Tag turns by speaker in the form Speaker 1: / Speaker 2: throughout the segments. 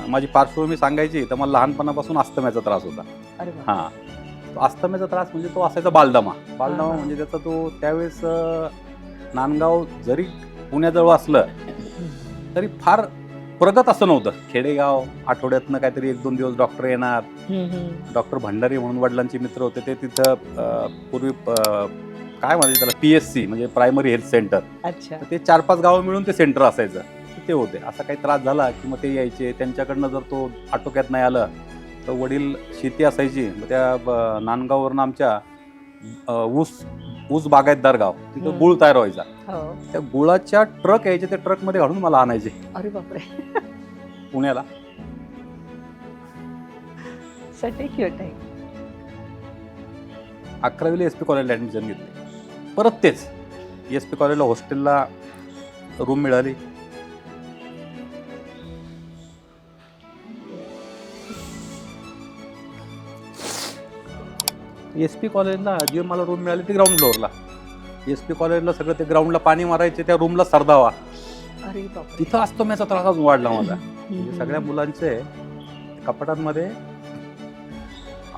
Speaker 1: माझी पार्श्वभूमी सांगायची तर मला लहानपणापासून अस्थम्याचा त्रास होता.
Speaker 2: अरे वा.
Speaker 1: हां, तो अस्थम्याचा त्रास म्हणजे तो असायचा बालदमा. बालदमा
Speaker 2: हां.
Speaker 1: म्हणजे त्याचा तो त्यावेळेस नांदगाव जरी पुण्याजवळ असलं तरी फार प्रगत असं नव्हतं. खेडेगाव, आठवड्यातनं काहीतरी 1-2 दिवस डॉक्टर येणार. डॉक्टर भंडारी म्हणून वडिलांचे मित्र होते, ते तिथं पूर्वी काय म्हणायचे त्याला, PSC म्हणजे प्रायमरी हेल्थ सेंटर.
Speaker 2: अच्छा.
Speaker 1: तर ते 4-5 गावं मिळून ते सेंटर असायचं. ते होते. असा काही त्रास झाला की मग ते यायचे. त्यांच्याकडनं जर तो आटोक्यात नाही आलं तर वडील शेती असायची. मग त्या नांदगाववरून आमच्या ऊस बागायतदार गाव, तिथं गुळ तयार व्हायचा.
Speaker 2: हो.
Speaker 1: त्या गुळाच्या ट्रक यायचे, त्या ट्रकमध्ये घालून मला आणायचे
Speaker 2: अरे बापरे.
Speaker 1: पुण्याला.
Speaker 2: सटे क्यूट आहे.
Speaker 1: 11वीला SP कॉलेजला ॲडमिशन घेतली. परत तेच SP कॉलेजला हॉस्टेलला रूम मिळाली. SP कॉलेजला जे मला रूम मिळाली ती ग्राउंड फ्लोअरला. SP कॉलेजला सगळं ते ग्राउंडला पाणी मारायचे, त्या रूमला सरदावा.
Speaker 2: अरे बापरे.
Speaker 1: तिथं अस्थम्याचा त्रास अजून वाढला माझा. म्हणजे सगळ्या मुलांचे कपाटांमध्ये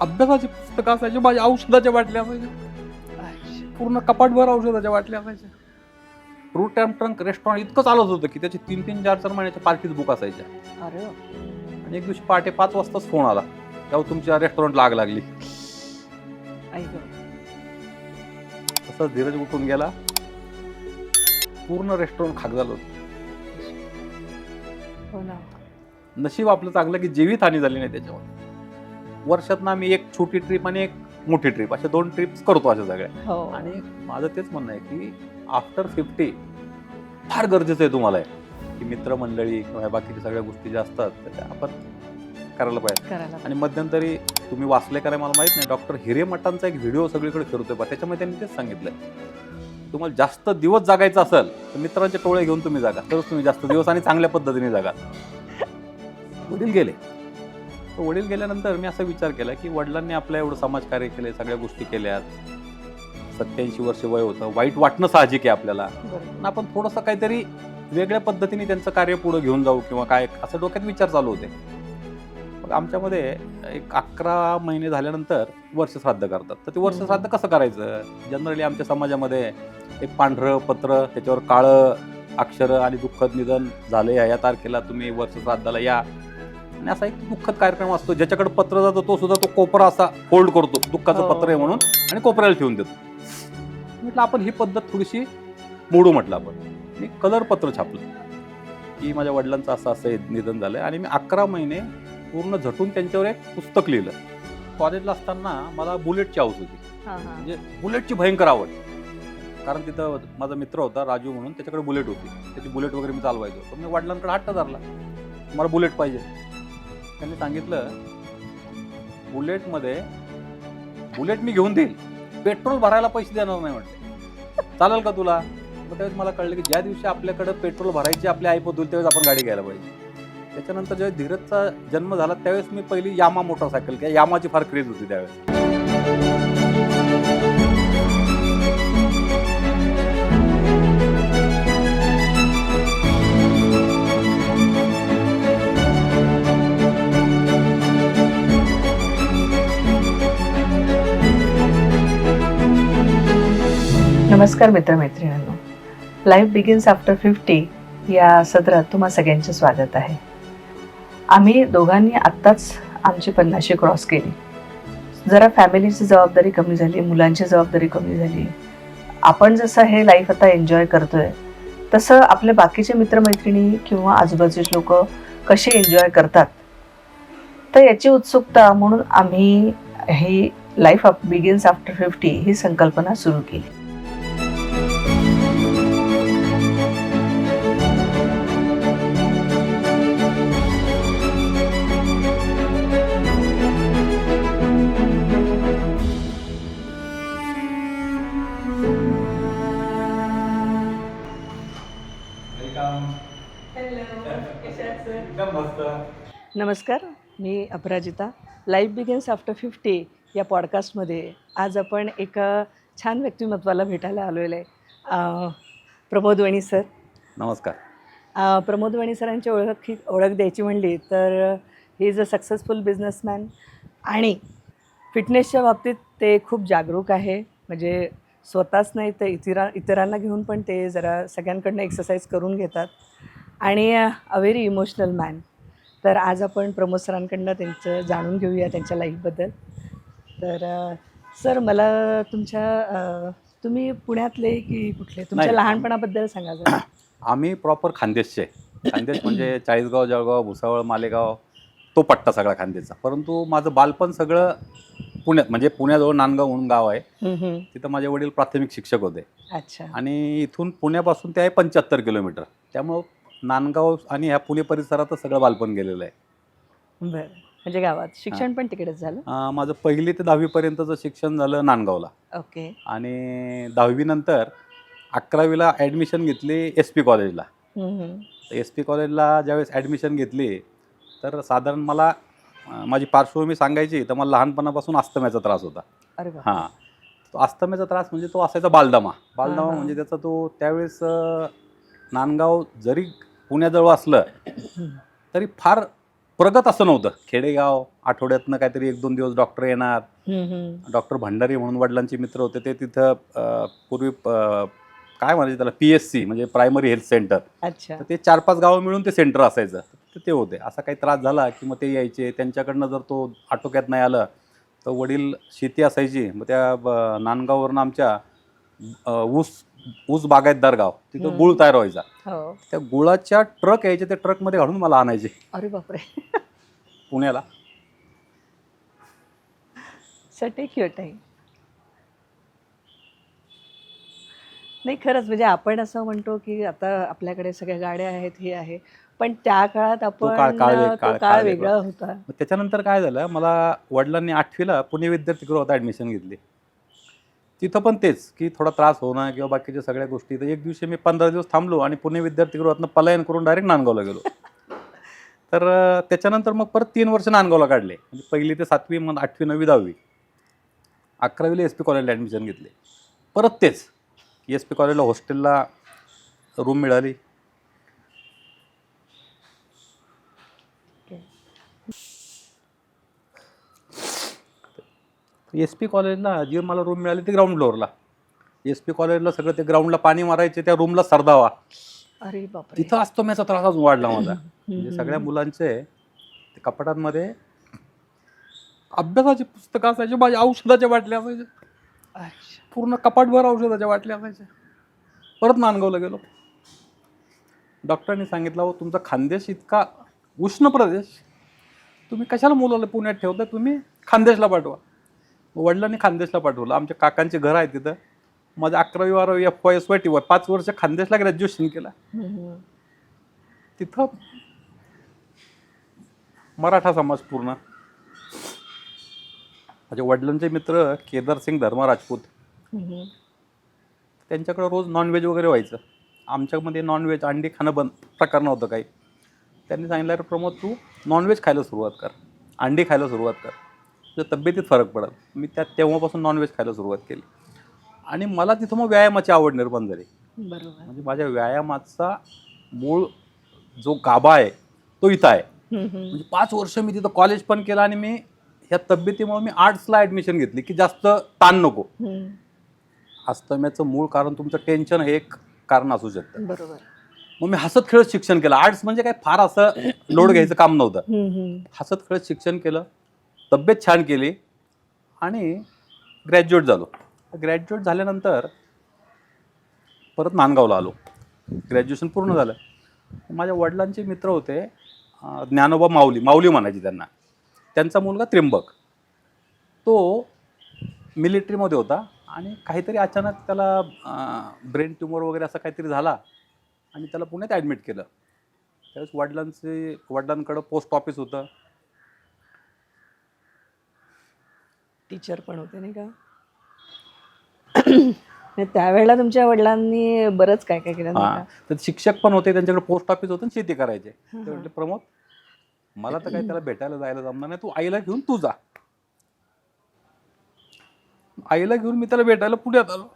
Speaker 1: अभ्यासाची पुस्तकं असायची, माझ्या औषधाच्या बाटल्या असायच्या, पूर्ण कपाटभर औषधाच्या बाटल्या असायच्या. फ्रूट अँड ट्रंक रेस्टॉरंट इतकं चालत होतं की त्याचे 3-3, 4-4 महिन्याच्या पार्टीज बुक असायच्या.
Speaker 2: अरे वा.
Speaker 1: आणि एक दिवशी पहाटे 5 वाजताच फोन आला, तेव्हा तुमच्या रेस्टॉरंटला आग लागली.
Speaker 2: आई गं.
Speaker 1: तसंच धीरज उठून गेला. पूर्ण रेस्टॉरंट खाक झालं होतं.
Speaker 2: हो ना.
Speaker 1: नशीब आपलं चांगलं की जीवितहानी झाली नाही त्याच्यावर. वर्षातनं आम्ही एक छोटी ट्रिप आणि एक मोठी ट्रिप अशा 2 ट्रिप्स करतो अशा सगळ्या.
Speaker 2: हो.
Speaker 1: आणि माझं तेच म्हणणं आहे की आफ्टर 50 फार गरजेचं आहे तुम्हाला की मित्रमंडळी किंवा ह्या बाकीच्या सगळ्या गोष्टी ज्या असतात त्या आपण करायला पाहिजे.
Speaker 2: करायला.
Speaker 1: आणि मध्यंतरी तुम्ही वाचले का मला माहित नाही, डॉक्टर हिरेमठांचा एक व्हिडिओ सगळीकडे फिरतोय बा. त्याच्यामध्ये त्यांनी तेच सांगितलंय, तुम्हाला जास्त दिवस जगायचं असेल तर मित्रांचे टोळे घेऊन तुम्ही जागा, तरच तुम्ही जास्त दिवस आणि चांगल्या पद्धतीने जगा. वडील गेले. वडील गेल्यानंतर मी असा विचार केला की वडिलांनी आपल्या एवढं समाजकार्य केले, सगळ्या गोष्टी केल्यात. 87 वर्ष वय होतं. वाईट वाटणं साहजिक आहे आपल्याला. पण आपण थोडंसं काहीतरी वेगळ्या पद्धतीने त्यांचं कार्य पुढे घेऊन जाऊ किंवा काय, असं डोक्यात विचार चालू होते. मग आमच्यामध्ये एक 11 महिने झाल्यानंतर वर्षश्राद्ध करतात. तर ते वर्षश्राद्ध कसं करायचं, जनरली आमच्या समाजामध्ये एक पांढरं पत्र, त्याच्यावर काळं अक्षरं आणि दुःखद निधन झाले या तारखेला तुम्ही वर्षश्राद्धाला या. आणि असा एक दुःखद कार्यक्रम असतो. ज्याच्याकडे पत्र जातो तो सुद्धा तो कोपरा असा फोल्ड करतो, दुःखाचं पत्र आहे म्हणून, आणि कोपऱ्याला ठेवून देतो. म्हटलं आपण ही पद्धत थोडीशी मोडू. म्हटलं आपण मी कलर पत्र छापलं की माझ्या वडिलांचं असं असं निधन झालं. आणि मी 11 महिने पूर्ण झटून त्यांच्यावर एक पुस्तक लिहिलं. कॉलेजला असताना मला बुलेटची हौस होती. म्हणजे बुलेटची भयंकर आवड. कारण तिथं माझा मित्र होता राजू म्हणून, त्याच्याकडे बुलेट होती. त्याची बुलेट वगैरे मी चालवायचो. तर मी वडिलांकडे हट्ट धरला, मला बुलेट पाहिजे. त्यांनी सांगितलं बुलेट मी घेऊन देईल, पेट्रोल भरायला पैसे देणार नाही. म्हटले चालेल का तुला. मग त्यावेळेस मला कळलं की ज्या दिवशी आपल्याकडे पेट्रोल भरायची आपली ऐपत होईल त्यावेळेस आपण गाडी घ्यायला पाहिजे. त्याच्यानंतर जेव्हा धीरजचा जन्म झाला त्यावेळेस मी पहिली यामा मोटरसायकल, किंवा यामाची फार क्रेज होती त्यावेळेस.
Speaker 2: नमस्कार मित्रमैत्रिणींनो, लाईफ बिगिन्स आफ्टर 50 या सत्रात तुम्हा सगळ्यांचे स्वागत आहे. आम्ही दोघांनी आत्ताच आमची 50शी क्रॉस केली. जरा फॅमिलीची जबाबदारी कमी झाली, मुलांची जबाबदारी कमी झाली. आपण जसं हे लाईफ आता एन्जॉय करतोय तसं आपले बाकीचे मित्रमैत्रिणी किंवा आजूबाजूचे लोक कसे एन्जॉय करतात, तर याची उत्सुकता म्हणून आम्ही ही लाईफ बिगिन्स आफ्टर 50 ही संकल्पना सुरू केली. नमस्कार, मी अपराजिता. लाईफ बिगिन्स आफ्टर 50 या पॉडकास्टमध्ये आज आपण एका छान व्यक्तिमत्वाला भेटायला आलेलो आहे. प्रमोद वणी सर,
Speaker 1: नमस्कार.
Speaker 2: प्रमोद वणी सरांची ओळख द्यायची म्हणली तर he is a successful businessman आणि फिटनेसच्या बाबतीत ते खूप जागरूक आहे. म्हणजे स्वतःच नाही तर इतरांना घेऊन पण ते जरा सगळ्यांकडनं एक्सरसाइज करून घेतात आणि अ व्हेरी इमोशनल मॅन. तर आज आपण प्रमोद सरांकडनं त्यांचं जाणून घेऊया त्यांच्या लाईफबद्दल. तर सर मला तुम्ही पुण्यातले की कुठले तुमच्या
Speaker 1: नाही,
Speaker 2: लहानपणाबद्दल सांगा जरा.
Speaker 1: आम्ही प्रॉपर खानदेशचे. खानदेश म्हणजे चाळीसगाव, जळगाव, भुसावळ, मालेगाव तो पट्टा सगळा खानदेशचा. परंतु माझं बालपण सगळं पुण्यात, म्हणजे पुण्याजवळ नांदगाव म्हणून गाव आहे. तिथं माझे वडील प्राथमिक शिक्षक होते
Speaker 2: अच्छा.
Speaker 1: आणि इथून पुण्यापासून ते आहे 75 किलोमीटर. त्यामुळं नांदगाव आणि ह्या पुणे परिसरातच सगळं बालपण गेलेलं आहे.
Speaker 2: बरं. म्हणजे गावात शिक्षण पण तिकडेच झालं?
Speaker 1: माझं 1ली ते 10वी पर्यंतचं शिक्षण झालं नांदगावला
Speaker 2: ओके.
Speaker 1: आणि 10वी नंतर 11वीला ॲडमिशन घेतली SP कॉलेजला. SP कॉलेजला ज्यावेळेस ॲडमिशन घेतली तर साधारण मला माझी पार्श्वभूमी सांगायची तर मला लहानपणापासून अस्थम्याचा त्रास होता.
Speaker 2: अरे बापरे.
Speaker 1: हां, तो अस्थम्याचा त्रास म्हणजे तो असायचा बालदमा. बालदमा
Speaker 2: हां.
Speaker 1: म्हणजे त्याचा तो त्यावेळेस नांदगाव जरी पुण्याजवळ असलं तरी फार प्रगत असं नव्हतं. खेडेगाव, आठवड्यातनं काहीतरी 1-2 दिवस डॉक्टर येणार. डॉक्टर भंडारी म्हणून वडिलांचे मित्र होते, ते तिथं पूर्वी काय म्हणायचे त्याला PSC म्हणजे प्रायमरी हेल्थ सेंटर.
Speaker 2: अच्छा.
Speaker 1: तर ते 4-5 गावं मिळून ते सेंटर असायचं. तर ते होते. असा काही त्रास झाला की मग ते यायचे. त्यांच्याकडनं जर तो आटोक्यात नाही आलं तर वडील शेती असायची. मग त्या नांदगाववरून आमच्या ऊस बागायतदार गाव, तिथं गुळ तयार व्हायचा.
Speaker 2: हो.
Speaker 1: त्या गुळाच्या ट्रक यायचे, त्या ट्रकमध्ये घालून मला आणायचे
Speaker 2: अरे बापरे.
Speaker 1: पुण्याला.
Speaker 2: Take your time. नाही खरंच म्हणजे आपण असं म्हणतो की आता आपल्याकडे सगळ्या गाड्या आहेत, हे आहे. पण त्या काळात
Speaker 1: काळ
Speaker 2: आपण तो काळ वेगळा होता.
Speaker 1: मग त्याच्यानंतर काय झालं, मला वडिलांनी 8वीला पुणे विद्यार्थीगृहात ॲडमिशन घेतली. तिथं पण तेच की थोडा त्रास होणं किंवा बाकीच्या सगळ्या गोष्टी. तर एक दिवशी मी 15 दिवस थांबलो आणि पुणे विद्यार्थीगृहातनं पलायन करून डायरेक्ट नांदगावला गेलो. तर त्याच्यानंतर मग परत 3 वर्ष नांदगावला काढले. म्हणजे 1ली ते 7वी, मग 8वी, 9वी, 10वी. 11वीला SP कॉलेजला ॲडमिशन घेतले. परत तेच SP कॉलेजला हॉस्टेलला रूम मिळाली. SP कॉलेजला जी मला रूम मिळाली ती ग्राउंड फ्लोअरला. SP कॉलेजला सगळं ते ग्राउंडला पाणी मारायचे, त्या रूमला सरदावा.
Speaker 2: अरे बापरे.
Speaker 1: तिथं अस्थम्याचा त्रास अजून वाढला माझा. म्हणजे सगळ्या मुलांचे ते कपाटांमध्ये अभ्यासाची पुस्तकं असायची, माझ्या औषधाच्या बाटल्या असायच्या.
Speaker 2: अच्छा.
Speaker 1: पूर्ण कपाटभर औषधाच्या बाटल्या असायच्या. परत नांदगावला गेलो. डॉक्टरांनी सांगितलं, हो तुमचा खानदेश इतका उष्ण प्रदेश, तुम्ही कशाला मुलाला पुण्यात ठेवता, तुम्ही खानदेशला पाठवा. वडिलांनी खानदेशला पाठवलं. आमच्या काकांचे घर आहे तिथं. माझं 11वी 12वी FY SY 5 वर्ष खानदेशला ग्रॅज्युएशन केलं. तिथं मराठा समाज पूर्ण. माझ्या वडिलांचे मित्र केदार सिंग धर्मा राजपूत, त्यांच्याकडं रोज नॉनव्हेज वगैरे व्हायचं. आमच्यामध्ये नॉनव्हेज, अंडी खाणं बंद प्रकार नव्हतं काही. त्यांनी सांगितलं, अरे प्रमोद तू नॉनव्हेज खायला सुरुवात कर, अंडी खायला सुरुवात कर, तुझ्या तब्येतीत फरक पडेल. मी तेव्हापासून नॉनव्हेज खायला सुरुवात केली आणि मला तिथं मग व्यायामाची आवड निर्माण झाली.
Speaker 2: बरोबर.
Speaker 1: म्हणजे माझ्या व्यायामाचा मूळ जो गाभा आहे तो इथं आहे. म्हणजे 5 वर्ष मी तिथं कॉलेज पण केलं आणि मी ह्या तब्येतीमुळे मी आर्ट्सला ॲडमिशन घेतली की जास्त ताण नको. अस्थम्याचं मूळ कारण तुमचं टेन्शन हे एक कारण असू शकतं.
Speaker 2: बरोबर.
Speaker 1: मग मी हसत खेळत शिक्षण केलं. आर्ट्स म्हणजे काय फार असं लोड घ्यायचं काम नव्हतं. हसत खेळत शिक्षण केलं, तब्येत छान केली आणि ग्रॅज्युएट झालो. ग्रॅज्युएट झाल्यानंतर परत नांदगावला आलो. ग्रॅज्युएशन पूर्ण झालं. माझ्या वडिलांचे मित्र होते ज्ञानोबा माऊली म्हणायचे त्यांना. त्यांचा मुलगा त्र्यंबक, तो मिलिटरीमध्ये होता आणि काहीतरी अचानक त्याला ब्रेन ट्यूमर वगैरे असं काहीतरी झाला आणि त्याला पुण्यात ॲडमिट केलं. त्यावेळेस वडिलांकडं पोस्ट ऑफिस होतं.
Speaker 2: टीचर पण होते नाही का. त्यावेळेला तुमच्या वडिलांनी बरंच काय काय केलं.
Speaker 1: हां, तर शिक्षक पण होते, त्यांच्याकडे पोस्ट ऑफिस होतं आणि शेती करायचे. ते म्हटले, प्रमोद मला तर काही त्याला भेटायला जायला जमणार नाही, तू आईला घेऊन तू जा. आईला घेऊन मी त्याला भेटायला पुण्यात आलो.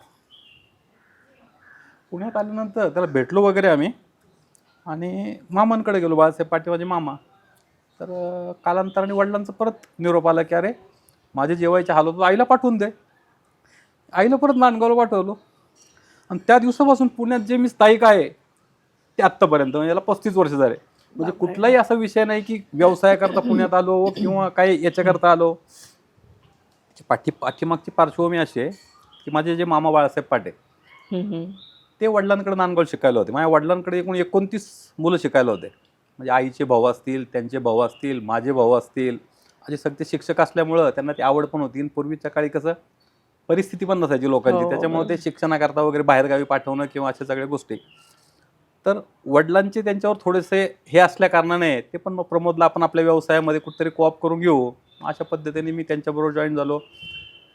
Speaker 1: पुण्यात आल्यानंतर त्याला भेटलो वगैरे आम्ही. आणि मामांकडे गेलो, बाळासाहेब पाटील माझे मामा. तर कालांतराने वडिलांचं परत निरोप आला की अरे माझे जेवायचे हाल होतो, आईला पाठवून दे. आईला परत नांदगावला पाठवलो. आणि त्या दिवसापासून पुण्यात जे मी स्थायिक आहे ते आत्तापर्यंत, म्हणजे याला 35 वर्ष झाले. म्हणजे
Speaker 2: बापरे.
Speaker 1: कुठलाही असा विषय नाही की व्यवसायाकरता पुण्यात आलो किंवा काही याच्याकरता आलो. पाठीमागची पार्श्वभूमी अशी आहे की माझे जे मामा बाळासाहेब पाटे ते वडिलांकडे नांदगाव शिकायला होते. माझ्या वडिलांकडे एकूण 29 मुलं शिकायला होते. म्हणजे आईचे भाऊ असतील, त्यांचे भाऊ असतील, माझे भाऊ असतील, असे सगळे शिक्षक असल्यामुळं त्यांना ती आवड पण होती. आणि पूर्वीच्या काळी कसं परिस्थिती पण नसायची लोकांची,
Speaker 2: हो,
Speaker 1: त्याच्यामुळे ते
Speaker 2: बरोबर.
Speaker 1: शिक्षणाकरता वगैरे बाहेरगावी पाठवणं किंवा अशा सगळ्या गोष्टी. तर वडिलांचे त्यांच्यावर थोडेसे हे असल्या कारणाने ते पण मग प्रमोदला आपण आपल्या व्यवसायामध्ये कुठेतरी कोऑप करून घेऊ, अशा पद्धतीने मी त्यांच्याबरोबर जॉईन झालो.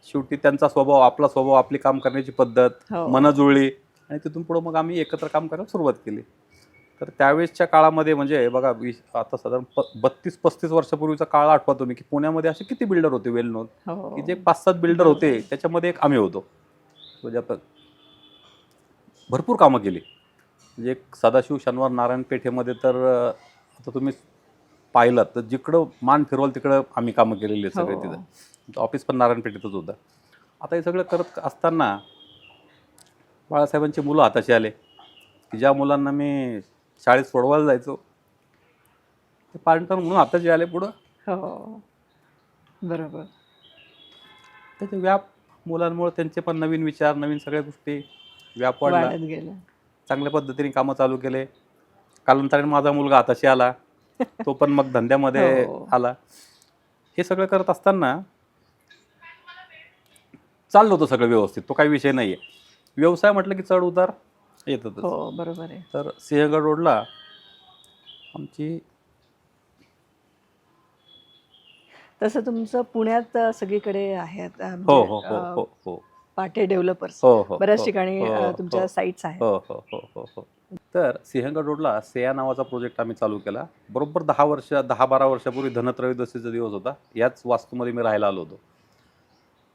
Speaker 1: शेवटी त्यांचा स्वभाव, आपला स्वभाव, आपली काम करण्याची पद्धत
Speaker 2: हो.
Speaker 1: मनं जुळली आणि तिथून पुढं मग आम्ही एकत्र काम करायला सुरुवात केली. तर त्यावेळेसच्या काळामध्ये म्हणजे बघा, आता साधारण 32-35 वर्षापूर्वीचा काळ आठवा तुम्ही, की पुण्यामध्ये असे किती बिल्डर होते वेल नोन,
Speaker 2: हो.
Speaker 1: की जे 5-7 बिल्डर होते, त्याच्यामध्ये एक आम्ही होतो. म्हणजे आपण भरपूर कामं केली. म्हणजे एक सदाशिव शनिवार नारायण पेठेमध्ये तर आता तुम्ही पाहिलं तर जिकडं मान फिरवाल तिकडं आम्ही कामं केलेली आहेत सगळे
Speaker 2: हो.
Speaker 1: तिथं. ऑफिस पण नारायण पेठेतच होतं. आता हे सगळं करत असताना बाळासाहेबांची मुलं हाताशी आले, की ज्या मुलांना मी शाळेत सोडवायला जायचो ते पार्टनर म्हणून हाताशी आले पुढं.
Speaker 2: हो. बरोबर.
Speaker 1: त्याचे व्याप मुलांमुळे त्यांचे पण नवीन विचार, नवीन सगळ्या गोष्टी, व्याप वाढला.
Speaker 2: वाढत गेलं.
Speaker 1: चांगल्या पद्धतीने कामं चालू केले. कालांतराने माझा मुलगा हाताशी आला, तो पण मग धंद्यामध्ये
Speaker 2: हो.
Speaker 1: आला. हे सगळं करत असताना चाललं होतं सगळं व्यवस्थित, तो काही विषय नाही आहे. व्यवसाय म्हटलं की चढ उतार येतातच.
Speaker 2: हो, बरोबर आहे.
Speaker 1: तर सिंहगड रोडला आमची
Speaker 2: तसं तुमचं पुण्यात सगळीकडे आहेत
Speaker 1: हो
Speaker 2: म्हणजे
Speaker 1: हो हो हो हो
Speaker 2: पाटे डेव्हलपर्स
Speaker 1: हो हो
Speaker 2: बऱ्याच
Speaker 1: हो
Speaker 2: ठिकाणी
Speaker 1: हो
Speaker 2: तुमच्या
Speaker 1: हो
Speaker 2: साईट्स आहेत.
Speaker 1: हो हो हो हो हो. तर सिंहगड रोडला सेया नावाचा प्रोजेक्ट आम्ही चालू केला. बरोबर 10-12 वर्षापूर्वी धनत्रयोदशीचा दिवस होता. याच वास्तूमध्ये मी राहायला आलो होतो.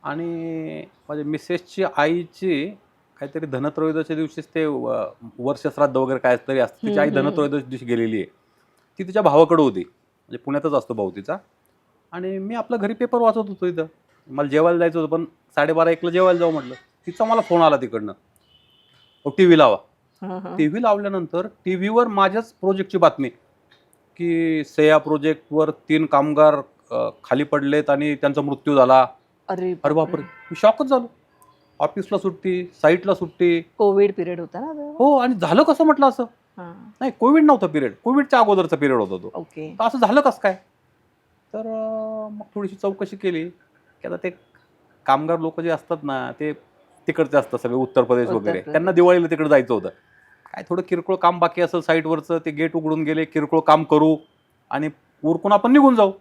Speaker 1: आणि माझ्या मिसेसची आईची काहीतरी धनत्रयोदशीच्या दिवशीच ते वर्षश्राद्ध वगैरे काय तरी असतं. तिची आई धनत्रयोदशी दिवशी गेलेली आहे. ती तिच्या भावाकडे होती, म्हणजे पुण्यातच असतो भाऊ तिचा. आणि मी आपलं घरी पेपर वाचत होतो इथं. मला जेवायला जायचं होतं, पण 12:30-1ला जेवायला जाऊ म्हटलं. तिचा मला फोन आला तिकडनं, टी व्ही लावा. टी व्ही लावल्यानंतर टी व्हीवर माझ्याच प्रोजेक्टची बातमी, की सेया प्रोजेक्टवर 3 कामगार खाली पडलेत आणि त्यांचा मृत्यू झाला.
Speaker 2: अरे
Speaker 1: अरे बापरे, मी शॉकच झालो. ऑफिसला सुट्टी, साईटला सुट्टी.
Speaker 2: कोविड पिरियड होता ना तेव्हा?
Speaker 1: हो, आणि झालं कसं म्हटलं असं.
Speaker 2: हां.
Speaker 1: नाही, कोविड नव्हता पिरियड, कोविडच्या अगोदरचा पिरियड होता तो.
Speaker 2: ओके.
Speaker 1: तर असं झालं कसं काय. तर मग थोडीशी चौकशी केली की आता ते कामगार लोक जे असतात ना, ते तिकडचे असतात सगळे, उत्तर प्रदेश
Speaker 2: उत्तर
Speaker 1: वगैरे.
Speaker 2: प्रदेश.
Speaker 1: त्यांना दिवाळीला तिकडे जायचं होतं. काय थोडं किरकोळ काम बाकी असेल साईटवरचं, ते गेट उघडून गेले, किरकोळ काम करू आणि उरकून आपण निघून जाऊ.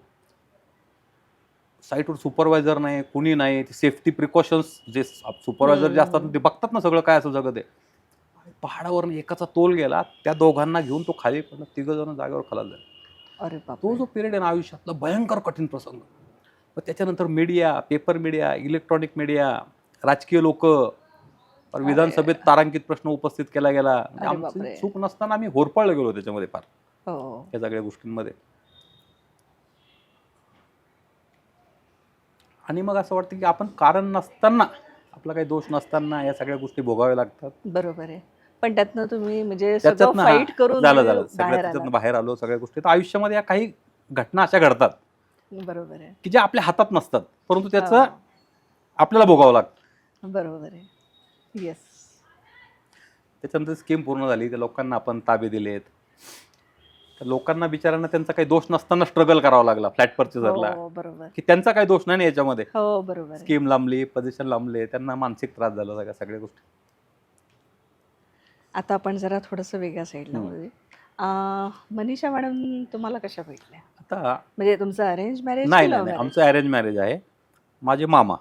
Speaker 1: साईटवर सुपरवायझर नाही, कुणी नाही. ते सेफ्टी प्रिकॉशन्स जे सुपरवायझर जे असतात ते बघतात ना सगळं काय असं सगळं ते. पहाडावरून एकाचा तोल गेला, त्या दोघांना घेऊन तो खाली पडला, 3 जण जागेवर खाली झाले.
Speaker 2: अरे
Speaker 1: तो
Speaker 2: बापरे.
Speaker 1: जो पिरियड आहे ना आयुष्यातला भयंकर कठीण प्रसंग. मग त्याच्यानंतर media, paper media, electronic media, राजकीय लोक, विधानसभेत तारांकित प्रश्न उपस्थित केला गेला. म्हणजे
Speaker 2: अरे
Speaker 1: आमची
Speaker 2: बापरे.
Speaker 1: चूक नसताना आम्ही होरपळलो गेलो त्याच्यामध्ये फार,
Speaker 2: हो.
Speaker 1: या सगळ्या गोष्टींमध्ये. आणि मग असं वाटतं की आपण कारण नसताना, आपला काही दोष नसताना या सगळ्या गोष्टी भोगाव्या लागतात.
Speaker 2: बरोबर आहे. पण त्यातनं तुम्ही म्हणजे सगळं
Speaker 1: त्याच्यातनं
Speaker 2: फाईट करून
Speaker 1: झालं
Speaker 2: म्हणजे
Speaker 1: सगळं
Speaker 2: बाहेर
Speaker 1: त्याच्यातनं
Speaker 2: आलात.
Speaker 1: बाहेर आलो सगळ्या गोष्टी. तर आयुष्यामध्ये या काही घटना अशा घडतात
Speaker 2: बरोबर आहे.
Speaker 1: की ज्या आपल्या हातात नसतात, परंतु त्याचं
Speaker 2: हो.
Speaker 1: आपल्याला भोगावं लागतं.
Speaker 2: बरोबर आहे. येस.
Speaker 1: त्याच्यानंतर स्कीम पूर्ण झाली, त्या लोकांना आपण ताबे दिलेत. तर लोकांना बिचारांना त्यांचा काही दोष नसताना स्ट्रगल करावा लागला फ्लॅट परचेसरला,
Speaker 2: हो, बरोबर.
Speaker 1: की त्यांचा काही दोष नाही ना याच्यामध्ये.
Speaker 2: हो, बरोबर आहे.
Speaker 1: स्कीम लांबली, पोझिशन लांबले, त्यांना मानसिक त्रास झाला, सगळ्या गोष्टी.
Speaker 2: आता आपण जरा थोडंसं वेगळ्या साईडला बोलूया. मनीषा मॅडम तुम्हाला कशा भेटल्या?
Speaker 1: आता
Speaker 2: म्हणजे तुमचं अरेंज मॅरेज
Speaker 1: नाही
Speaker 2: की
Speaker 1: नाही
Speaker 2: लव्ह
Speaker 1: नाही,
Speaker 2: मॅरेज?
Speaker 1: आमचं अरेंज मॅरेज आहे. माझे मामा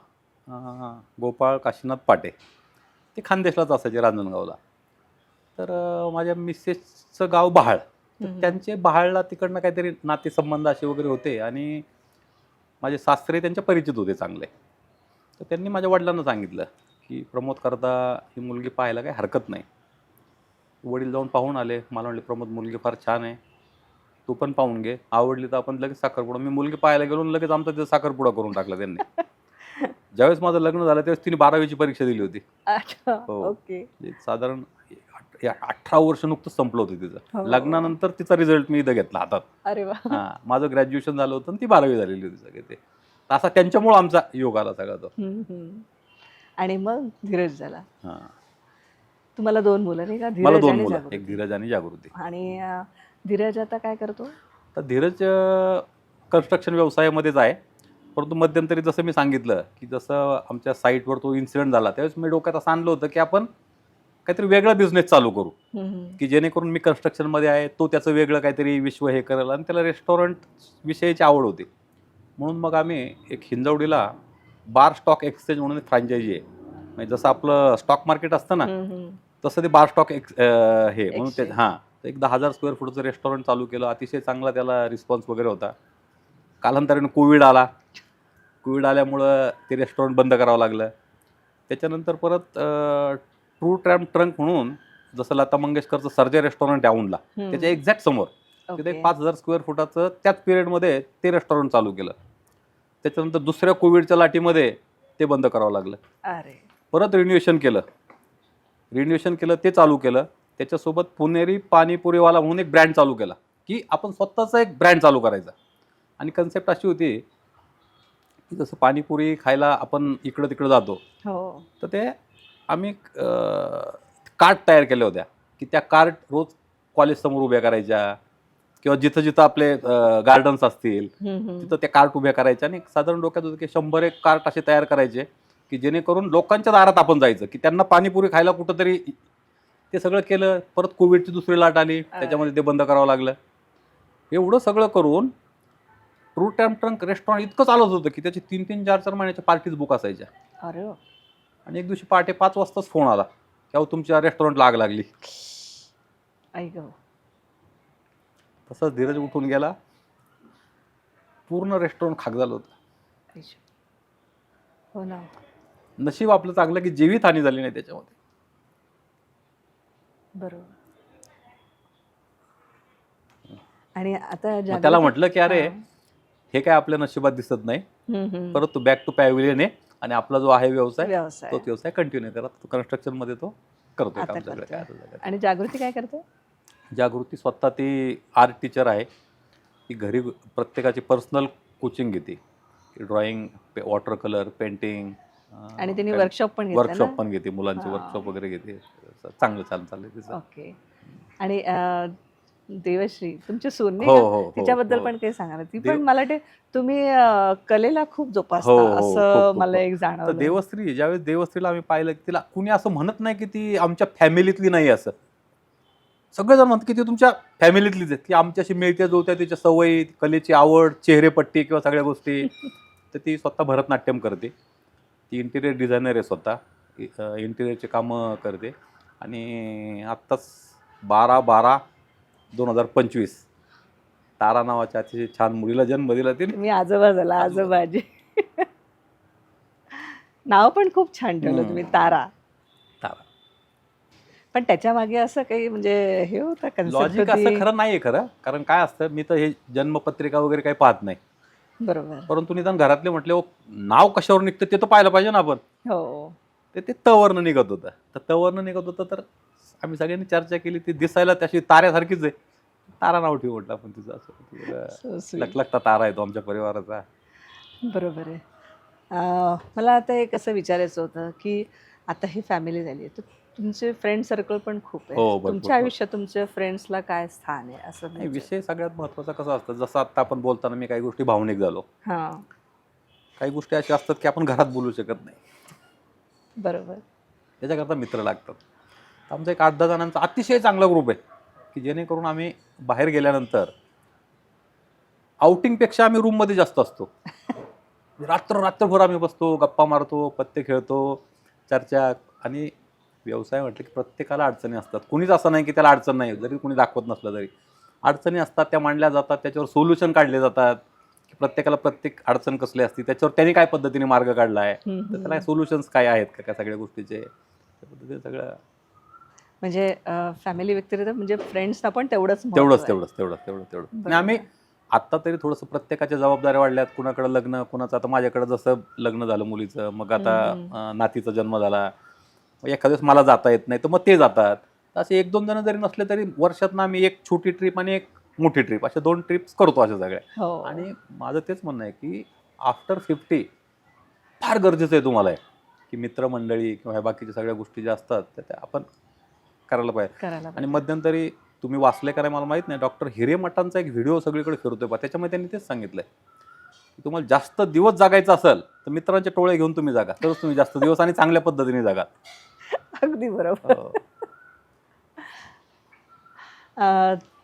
Speaker 1: गोपाळ काशीनाथ पाटे, ते खानदेशलाच असायचे, रांजणगावला. तर माझ्या मिसेसचं गाव बहाळ. तर त्यांचे बहाळला तिकडनं काहीतरी नातेसंबंध असे वगैरे होते आणि माझे सासरे त्यांच्या परिचित होते चांगले. तर त्यांनी माझ्या वडिलांना सांगितलं की प्रमोद करता ही मुलगी पाहायला काही हरकत नाही. वडील जाऊन पाहून आले. मला म्हणले, प्रमोद मुलगी फार छान आहे, तू पण पाहून घे, आवडली तर आपण लगेच साखरपुडा. मी मुलगी पाहायला गेलो आणि लगेच आमचा तिथं साखरपुडा करून टाकला त्यांनी. ज्यावेळेस माझं लग्न झालं त्यावेळेस तिने 12वीची परीक्षा दिली होती.
Speaker 2: अच्छा.
Speaker 1: हो.
Speaker 2: ओके.
Speaker 1: साधारण 18 वर्ष नुकतंच संपलं होतं तिचं.
Speaker 2: हो.
Speaker 1: लग्नानंतर तिचा रिझल्ट मी इथं घेतला हातात.
Speaker 2: अरे वा.
Speaker 1: माझं ग्रॅज्युएशन झालं होतं आणि ती 12वी झालेली होती सगळे ते. असा त्यांच्यामुळं आमचा योग आला सगळा तो.
Speaker 2: आणि मग धीरज झाला.
Speaker 1: हां.
Speaker 2: तुम्हाला 2 मुलं नाही का?
Speaker 1: मला
Speaker 2: धीरज
Speaker 1: 2
Speaker 2: आणि
Speaker 1: मुलं,
Speaker 2: जागृती.
Speaker 1: एक धीरज आणि जागृती.
Speaker 2: आणि धीरज आता काय करतो?
Speaker 1: तर धीरज कन्स्ट्रक्शन व्यवसायामध्येच आहे. परंतु मध्यंतरी जसं मी सांगितलं, की जसं आमच्या साईटवर तो इन्सिडेंट झाला त्यावेळेस मी डोक्यात असं आणलं होतं, की आपण काहीतरी वेगळा बिझनेस चालू करू, की जेणेकरून मी कन्स्ट्रक्शनमध्ये आहे, तो त्याचं वेगळं काहीतरी विश्व हे करेल आणि त्याला रेस्टॉरंट विषयीची आवड होती. म्हणून मग आम्ही एक हिंजवडीला बार स्टॉक एक्सचेंज म्हणून एक फ्रँचायझी आहे. म्हणजे जसं आपलं स्टॉक मार्केट असतं ना, तसं ते बार स्टॉक हे म्हणून ते एक 10,000 स्क्वेअर फूटचं रेस्टॉरंट चालू केलं. अतिशय चांगला त्याला रिस्पॉन्स वगैरे होता. कालांतराने कोविड आला. कोविड आल्यामुळं ते रेस्टॉरंट बंद करावं लागलं. त्याच्यानंतर परत ट्रू ट्रंक म्हणून जसं लता मंगेशकरचं सर्जे रेस्टॉरंट आहे औंधला, त्याच्या एक्झॅक्ट समोर तिथे एक 5,000 स्क्वेअर फुटाचं त्याच पिरियडमध्ये ते रेस्टॉरंट चालू केलं. त्याच्यानंतर दुसऱ्या कोविडच्या लाटीमध्ये ते बंद करावं लागलं.
Speaker 2: अरे.
Speaker 1: परत रिन्युएशन केलं, ते चालू केलं. त्याच्यासोबत पुणेरी पाणीपुरीवाला म्हणून एक ब्रँड चालू केला, की आपण स्वतःचा एक ब्रँड चालू करायचा. आणि कन्सेप्ट अशी होती की जसं पाणीपुरी खायला आपण इकडं तिकडं जातो, तर ते आम्ही कार्ट तयार केल्या होत्या, की त्या कार्ट रोज कॉलेजसमोर उभ्या करायच्या किंवा जिथं जिथं आपले गार्डन्स असतील तिथं त्या कार्ट उभ्या करायच्या. आणि साधारण डोक्यात होतं की 100-1 कार्ट असे तयार करायचे, की जेणेकरून लोकांच्या दारात आपण जायचं, की त्यांना पाणीपुरी खायला कुठंतरी. ते सगळं केलं. परत कोविडची दुसरी लाट आली, त्याच्यामध्ये ते बंद करावं लागलं. एवढं सगळं करून ट्रू ट्रंक रेस्टॉरंट इतकं चालत होतं की त्याची 3-3, 4-4 महिन्याच्या पार्टीज बुक असायच्या.
Speaker 2: अरे.
Speaker 1: आणि एक दिवशी पहाटे 5 वाजताच फोन आला की अहो तुमच्या रेस्टॉरंटला आग लागली. तसंच धीरज उठून गेला. पूर्ण रेस्टॉरंट खाक झालं होतं.
Speaker 2: हो ना.
Speaker 1: नशीब आपलं चांगलं की जीवितहानी झाली नाही त्याच्यामध्ये.
Speaker 2: बरोबर. आणि आता
Speaker 1: त्याला म्हटलं की अरे हे काय आपल्या नशिबात दिसत नाही, परत तू बॅक टू पॅव्हिलियन आहे आणि आपला जो आहे व्यवसाय तोच व्यवसाय कंटिन्यू करा. तो कन्स्ट्रक्शन मध्ये तो करतोय काम सगळं काय.
Speaker 2: आणि जागृती काय करते?
Speaker 1: जागृती स्वतः ती आर्ट टीचर आहे. ती घरी प्रत्येकाची पर्सनल कोचिंग घेते, ड्रॉइंग, वॉटर कलर, पेंटिंग.
Speaker 2: आणि तिने वर्कशॉप पण
Speaker 1: घेते, मुलांची वर्कशॉप वगैरे घेते. चांगलं चाललंय तिचं.
Speaker 2: ओके. आणि देवश्री तुमची सून
Speaker 1: नाही का,
Speaker 2: तिच्याबद्दल पण काही सांगा. ती पण मला वाटते तुम्ही कलेला खूप जोपासता असं मला एक जाणवलं.
Speaker 1: देवश्री, ज्यावेळेस देवश्रीला आम्ही पाहिलं की तिला कुणी असं म्हणत नाही की ती आमच्या फॅमिलीतली नाही. असं सगळेजण म्हणतात की ती तुमच्या फॅमिलीतलीच आहे. ती आमच्याशी मिळते जुळत्या, तिच्या सवयी, कलेची आवड, चेहरेपट्टी किंवा सगळ्या गोष्टी. तर ती स्वतः भरतनाट्यम करते. ती इंटिरियर डिझायनर आहे, स्वतः इंटिरियरचे कामं करते. आणि आत्ताच 12/12/2025 तारा नावाच्या अतिशय छान मुलीला जन्म दिला तिने.
Speaker 2: मी आजोबा झाला, आजोबाजी. नाव पण खूप छान ठेवलं तुम्ही, तारा. पण त्याच्या मागे असं काही म्हणजे हे होतं
Speaker 1: लॉजिक असं खरं नाहीये खरं. कारण काय असतं, मी तर हे जन्मपत्रिका वगैरे काही पाहत नाही.
Speaker 2: बरोबर.
Speaker 1: परंतु निदान घरातले म्हटले नाव कशावर निघतं ते तर पाहायला पाहिजे ना आपण.
Speaker 2: हो.
Speaker 1: ते तवरनं निघत होतं. तर तवरनं निघत होतं तर आम्ही सगळ्यांनी चर्चा केली. ती दिसायला त्याशी ताऱ्यासारखीच आहे, तारा नाव ठेवू म्हटलं आपण तिचं. असं लखलखता तारा आहे तो आमच्या परिवाराचा.
Speaker 2: बरोबर आहे. मला आता एक असं विचारायचं होतं की आता ही फॅमिली झाली आहे, तर तुमचे फ्रेंड सर्कल पण खूप आहे. तुमच्या आयुष्यात तुमच्या फ्रेंड्सला काय स्थान आहे असं?
Speaker 1: विषय सगळ्यात महत्त्वाचा कसा असतं, जसं आता आपण बोलताना मी काही गोष्टी भावनिक झालो. काही गोष्टी अशा असतात की आपण घरात बोलू शकत नाही.
Speaker 2: बरोबर.
Speaker 1: त्याच्याकरता मित्र लागतात. आमचा एक 8-10 जणांचा अतिशय चांगला ग्रुप आहे की जेणेकरून आम्ही बाहेर गेल्यानंतर आउटिंगपेक्षा आम्ही रूममध्ये जास्त असतो. रात्रभर आम्ही बसतो, गप्पा मारतो, पत्ते खेळतो, चर्चा. आणि व्यवसाय म्हटलं की प्रत्येकाला अडचणी असतात. कुणीच असं नाही की त्याला अडचण नाही, जरी कुणी दाखवत नसलं तरी अडचणी असतात. त्या मांडल्या जातात, त्याच्यावर सोल्युशन काढले जातात की प्रत्येकाला प्रत्येक अडचण कसली असते, त्याच्यावर त्यांनी काय पद्धतीने मार्ग काढला आहे, तर त्याला सोल्युशन्स काय आहेत का सगळ्या गोष्टीचे, त्या पद्धतीने सगळं.
Speaker 2: म्हणजे फॅमिली व्यतिरिक्त म्हणजे फ्रेंड्सना पण तेवढंच महत्त्व
Speaker 1: तेवढंच
Speaker 2: आहे.
Speaker 1: तेवढंच तेवढंच तेवढं तेवढं आणि
Speaker 2: बरोबर.
Speaker 1: आम्ही आत्ता तरी थोडंसं प्रत्येकाच्या जबाबदाऱ्या वाढल्यात. कुणाकडे लग्न, कुणाचं आता माझ्याकडे जसं लग्न झालं मुलीचं, मग आता नातीचा जन्म झाला. मग एखाद्या वेळेस मला जाता येत नाही तर मग ते जातात. असे 1-2 जण जरी नसले तरी वर्षातनं आम्ही एक छोटी ट्रिप आणि एक मोठी ट्रिप अशा 2 ट्रिप्स करतो अशा सगळ्या.
Speaker 2: हो.
Speaker 1: आणि माझं तेच म्हणणं आहे की आफ्टर 50 फार गरजेचं आहे तुम्हाला हे, की मित्रमंडळी किंवा ह्या बाकीच्या सगळ्या गोष्टी ज्या असतात त्या आपण करायला पाहिजे.
Speaker 2: करायला
Speaker 1: आणि
Speaker 2: पाहिजे.
Speaker 1: मध्यंतरी तुम्ही वाचले का नाही मला माहित नाही, डॉक्टर हिरेमठांचा एक व्हिडिओ सगळीकडे फिरतोय बा. त्याच्यामध्ये त्यांनी तेच सांगितलंय की तुम्हाला जास्त दिवस जगायचं असेल तर मित्रांचे टोळे घेऊन तुम्ही जागा, तरच तुम्ही जास्त दिवस आणि चांगल्या पद्धतीने जगाल.
Speaker 2: अगदी बरोबर.
Speaker 1: हो.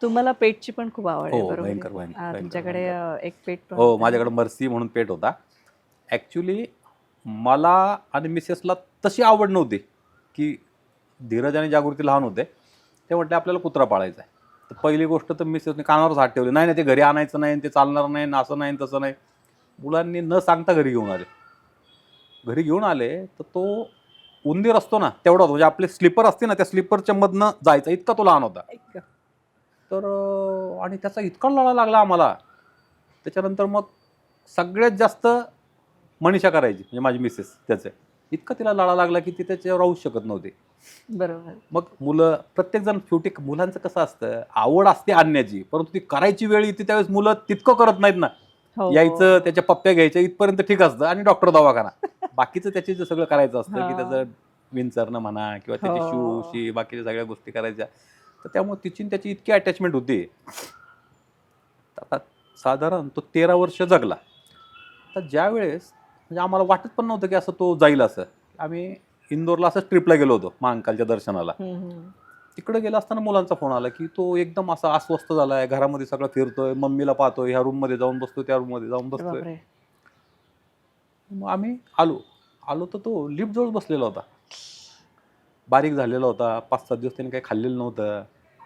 Speaker 2: तुम्हाला पेटची पण खूप आवड आहे,
Speaker 1: हो,
Speaker 2: बरोबर
Speaker 1: भयंकर,
Speaker 2: आहे?
Speaker 1: भयंकर, भयंकर,
Speaker 2: तुमच्याकडे एक पेट पण
Speaker 1: हो,
Speaker 2: होतं.
Speaker 1: माझ्याकडे मर्सी म्हणून पेट होता. ॲक्च्युली मला आणि मिसेसला तशी आवड नव्हती, की धीरज आणि जागृती लहान होते. ते म्हटले आपल्याला कुत्रा पाळायचा आहे. तर पहिली गोष्ट तर मिसेसने कानावरच हात ठेवले. नाही, नाही, ते घरी आणायचं नाही, ते चालणार नाही, आणि असं नाही, आणि तसं नाही. मुलांनी न सांगता घरी घेऊन आले. घरी घेऊन आले तर तो उंदीर असतो ना तेवढाच, म्हणजे आपले स्लीपर असते ना त्या स्लीपरच्या मधनं जायचा इतका तो लहान होता.
Speaker 2: ऐक.
Speaker 1: तर आणि त्याचा इतका लळा लागला आम्हाला. त्याच्यानंतर मग सगळ्यात जास्त मनीषा करायची, म्हणजे माझी मिसेस त्याचे. इतका तिला लळा लागला की ती त्याच्यावर राहूच शकत नव्हती.
Speaker 2: बरोबर.
Speaker 1: मग मुलं प्रत्येकजण शेवटी मुलांचं कसं असतं, आवड असते आणण्याची, परंतु ती करायची वेळ येते त्यावेळेस मुलं तितकं करत नाहीत ना.
Speaker 2: हो.
Speaker 1: यायचं, त्याच्या पप्प्या घ्यायच्या इथपर्यंत ठीक असतं आणि डॉक्टर दवाखाना. बाकीचं त्याचे जे सगळं करायचं असतं की
Speaker 2: हा.
Speaker 1: त्याचं विंचरणं म्हणा किंवा त्याची
Speaker 2: हो.
Speaker 1: शूशी बाकीच्या सगळ्या गोष्टी करायच्या. तर त्यामुळे तिची आणि त्याची इतकी अटॅचमेंट होती. आता साधारण तो 13 वर्ष जगला. तर ज्यावेळेस म्हणजे आम्हाला वाटत पण नव्हतं की असं तो जाईल असं. आम्ही इंदोरला असंच ट्रिपला गेलो होतो महाकालच्या दर्शनाला. तिकडे गेला असताना मुलांचा फोन आला की तो एकदम असा अस्वस्थ झालाय, घरामध्ये सगळं फिरतोय, मम्मीला पाहतोय, ह्या रूममध्ये जाऊन बसतोय, त्या रूममध्ये जाऊन बसतोय.
Speaker 2: बापरे.
Speaker 1: मग आम्ही आलो तर तो लिफ्ट जवळ बसलेला होता. बारीक झालेला होता. 5-7 दिवस त्याने काही खाल्लेलं नव्हतं.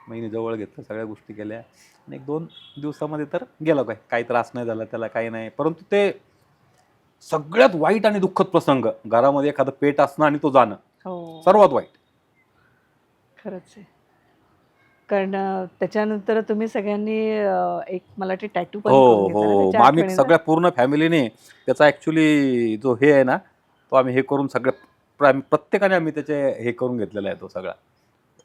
Speaker 1: महिने जवळ घेतलं, सगळ्या गोष्टी केल्या आणि 1-2 दिवसामध्ये तर गेला. काही त्रास नाही झाला त्याला, काही नाही. परंतु ते सगळ्यात वाईट आणि दुःखद प्रसंग, घरामध्ये एखादं पेट असणं आणि तो जाणं,
Speaker 2: हो,
Speaker 1: सर्वात वाईट.
Speaker 2: खरंच आहे. कारण त्याच्यानंतर तुम्ही सगळ्यांनी एक मला वाटते टॅटू पण
Speaker 1: हो,
Speaker 2: करून घेतला ना
Speaker 1: हो.
Speaker 2: त्याच्या
Speaker 1: मग आम्ही
Speaker 2: आठवणीनं?
Speaker 1: सगळ्या पूर्ण फॅमिलीने त्याचा ॲक्च्युली जो हे आहे ना, तो आम्ही हे करून प्रत्येकाने आम्ही त्याचे हे करून घेतलेला आहे तो सगळा.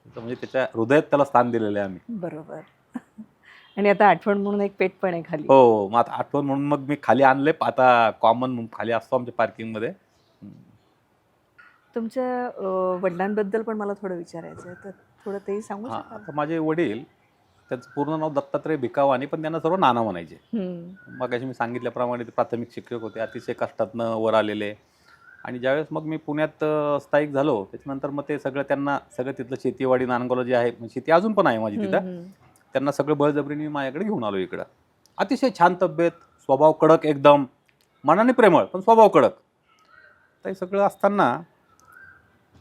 Speaker 1: तर म्हणजे त्याच्या हृदयात त्याला स्थान दिलेलं आहे आम्ही.
Speaker 2: बरोबर. आणि आता आठवण म्हणून एक पेट पण आहे खाली.
Speaker 1: हो, मग आता आठवण म्हणून मग मी खाली आणले. आता कॉमन खाली असतो आमच्या पार्किंगमध्ये.
Speaker 2: तुमच्या वडिलांबद्दल पण मला थोडं विचारायचं आहे, तर थोडं तेही सांगू
Speaker 1: हां,
Speaker 2: शकाल?
Speaker 1: आता माझे वडील, त्यांचं पूर्ण नाव दत्तात्रय भिकावानी, पण त्यांना सर्व नाना म्हणायचे. मगाशी मी सांगितल्याप्रमाणे ते प्राथमिक शिक्षक होते, अतिशय कष्टातनं वर आलेले. आणि ज्यावेळेस मग मी पुण्यात स्थायिक झालो, त्याच्यानंतर मग ते सगळं त्यांना सगळं तिथलं शेतीवाडी नांदगावला जे आहे, म्हणजे शेती अजून पण आहे माझी तिथं. त्यांना सगळं बळजबरीने माझ्याकडे घेऊन आलो इकडं. अतिशय छान तब्येत, स्वभाव कडक एकदम, मनाने प्रेमळ पण स्वभाव कडक. तर हे सगळं असताना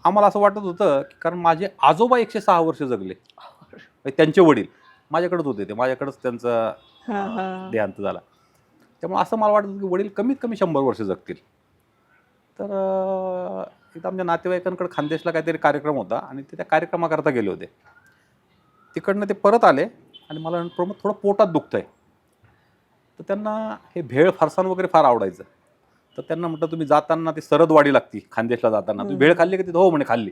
Speaker 1: आम्हाला असं वाटत होतं की कारण माझे आजोबा 106 वर्ष जगले, म्हणजे त्यांचे वडील माझ्याकडेच होते, ते माझ्याकडेच त्यांचा देहांत झाला. त्यामुळे असं मला वाटत होतं की वडील कमीत कमी 100 वर्ष जगतील. तर इथं आमच्या नातेवाईकांकडे खानदेशला काहीतरी कार्यक्रम होता आणि ते त्या कार्यक्रमाकरता गेले होते. तिकडनं ते परत आले आणि मला प्रमोद थोडं पोटात दुखतंय. तर त्यांना हे भेळ फरसाण वगैरे फार आवडायचं. तर त्यांना म्हटलं तुम्ही जाताना ती सरदवाडी लागती खानदेशला जाताना, तुम्ही भेळ खाल्ली का तिथं? हो म्हणे खाल्ली.